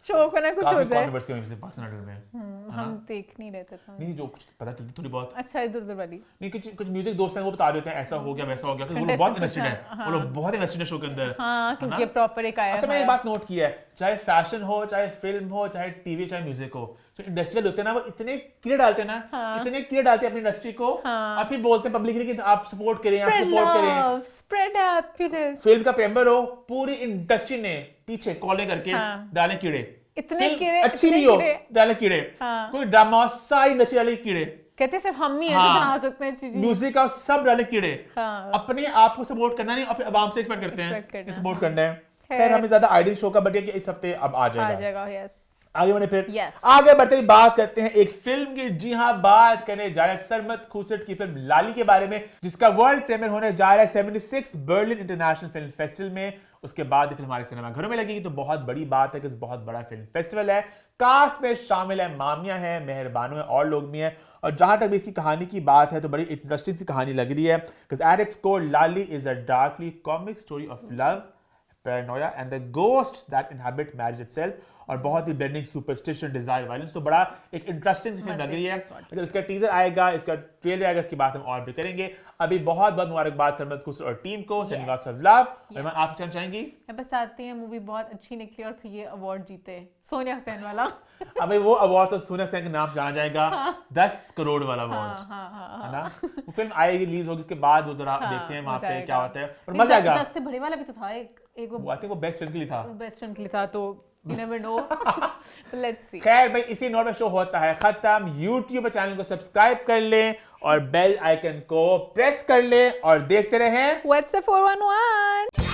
शो को ना कुछ हो काफी जाए। कंट्रोवर्सी हुई पाकिस्तान आइडल में। हम देख नहीं रहते थे। नहीं, जो कुछ पता चलती थोड़ी बहुत। अच्छा, इधर उधर वाली। नहीं, कुछ म्यूजिक दोस्त हैं वो बता देते हैं ऐसा हो गया वैसा हो गया, क्योंकि वो लोग बहुत इन्वेस्टेड है, वो लोग बहुत इन्वेस्टेड है शो के अंदर। हाँ, क्योंकि प्रॉपर एक आया अच्छा, मैंने है। एक बात नोट की है, चाहे फैशन हो, चाहे फिल्म हो, चाहे टीवी, चाहे म्यूजिक हो, जो इंडस्ट्रियल होते हैं ना वो इतने कीड़े डालते हैं ना, इतने कीड़े डालते हैं अपनी इंडस्ट्री को, और फिर बोलते हैं पब्लिकली कि आप सपोर्ट करें, आप सपोर्ट करें। Spread happiness. फिल्म का मेंबर हो, पूरी इंडस्ट्री ने पीछे कॉले करके डाले कीड़े। इतने फिल्म कीड़े, अच्छी इतने भी हो, कीड़े। डाले कीड़े। हाँ। कोई ड्रामा सारी इंडस्ट्री डाले कीड़े, कहते सिर्फ हम ही हैं जो बना सकते हैं चीजें। म्यूजिक का सब डाले कीड़े। हाँ। अपने आप को सपोर्ट करना नहीं, अपने आवाम से एक्सपेक्ट करते Expect हैं करना, सपोर्ट करना है। है। खैर, हमें ज्यादा आइडियल शो का बढ़िया कि इस हफ्ते अब आ आ जाएगा। जाएगा, यस। आगे बढ़े फिर Yes. आगे बढ़ते ही बात करते हैं एक फिल्म की। जी हाँ, बात करने जा रहे हैं सरमद खुसट की फिल्म लाली के बारे में, जिसका वर्ल्ड प्रीमियर होने जा रहा है 76 बर्लिन इंटरनेशनल फिल्म फेस्टिवल में। उसके बाद ये फिल्म हमारे सिनेमा घरों में लगेगी, तो बहुत बड़ी बात है कि बहुत बड़ा फिल्म फेस्टिवल है। कास्ट में शामिल है मामिया है, मेहरबानो है और लोग भी हैं। और जहां तक भी इसकी कहानी की बात है तो बड़ी इंटरेस्टिंग सी कहानी लग रही है, because at its core Lali is a darkly comic story of love, paranoia and the ghosts that inhabit marriage itself, और बहुत ही ब्लेंडिंग सुपरस्टिशन, डिजायर, वायलेंस। तो बड़ा एक इंटरेस्टिंग फिल्म लग रही है। जब इसका टीजर आएगा, इसका ट्रेलर आएगा, इसकी बात हम और भी करेंगे। अभी बहुत बहुत मुबारकबाद सरमद खुसरो और टीम को, सेंडिंग लॉट्स ऑफ लव। और मैं आप कहना चाहेंगी मैं बस चाहती हूँ मूवी बहुत अच्छी निकली और फिर ये अवार्ड जीते, सोनिया हुसैन वाला। अबे वो अवार्ड तो सोनिया हुसैन के नाम से जाना जाएगा, 10 करोड़ वाला अवार्ड, है ना? वो फिल्म आएगी, रिलीज होगी, उसके बाद वो जरा देखते हैं वहाँ पे क्या होता है, और मजा आएगा। 10 से बड़े वाला भी तो था एक वो बेस्ट फिल्म के लिए था, बेस्ट फिल्म के लिए था, तो you never know. Let's see. खैर भाई, इसी नोट पे शो होता है खत्म। YouTube चैनल को सब्सक्राइब कर लें और बेल आइकन को प्रेस कर लें और देखते रहें What's the 411?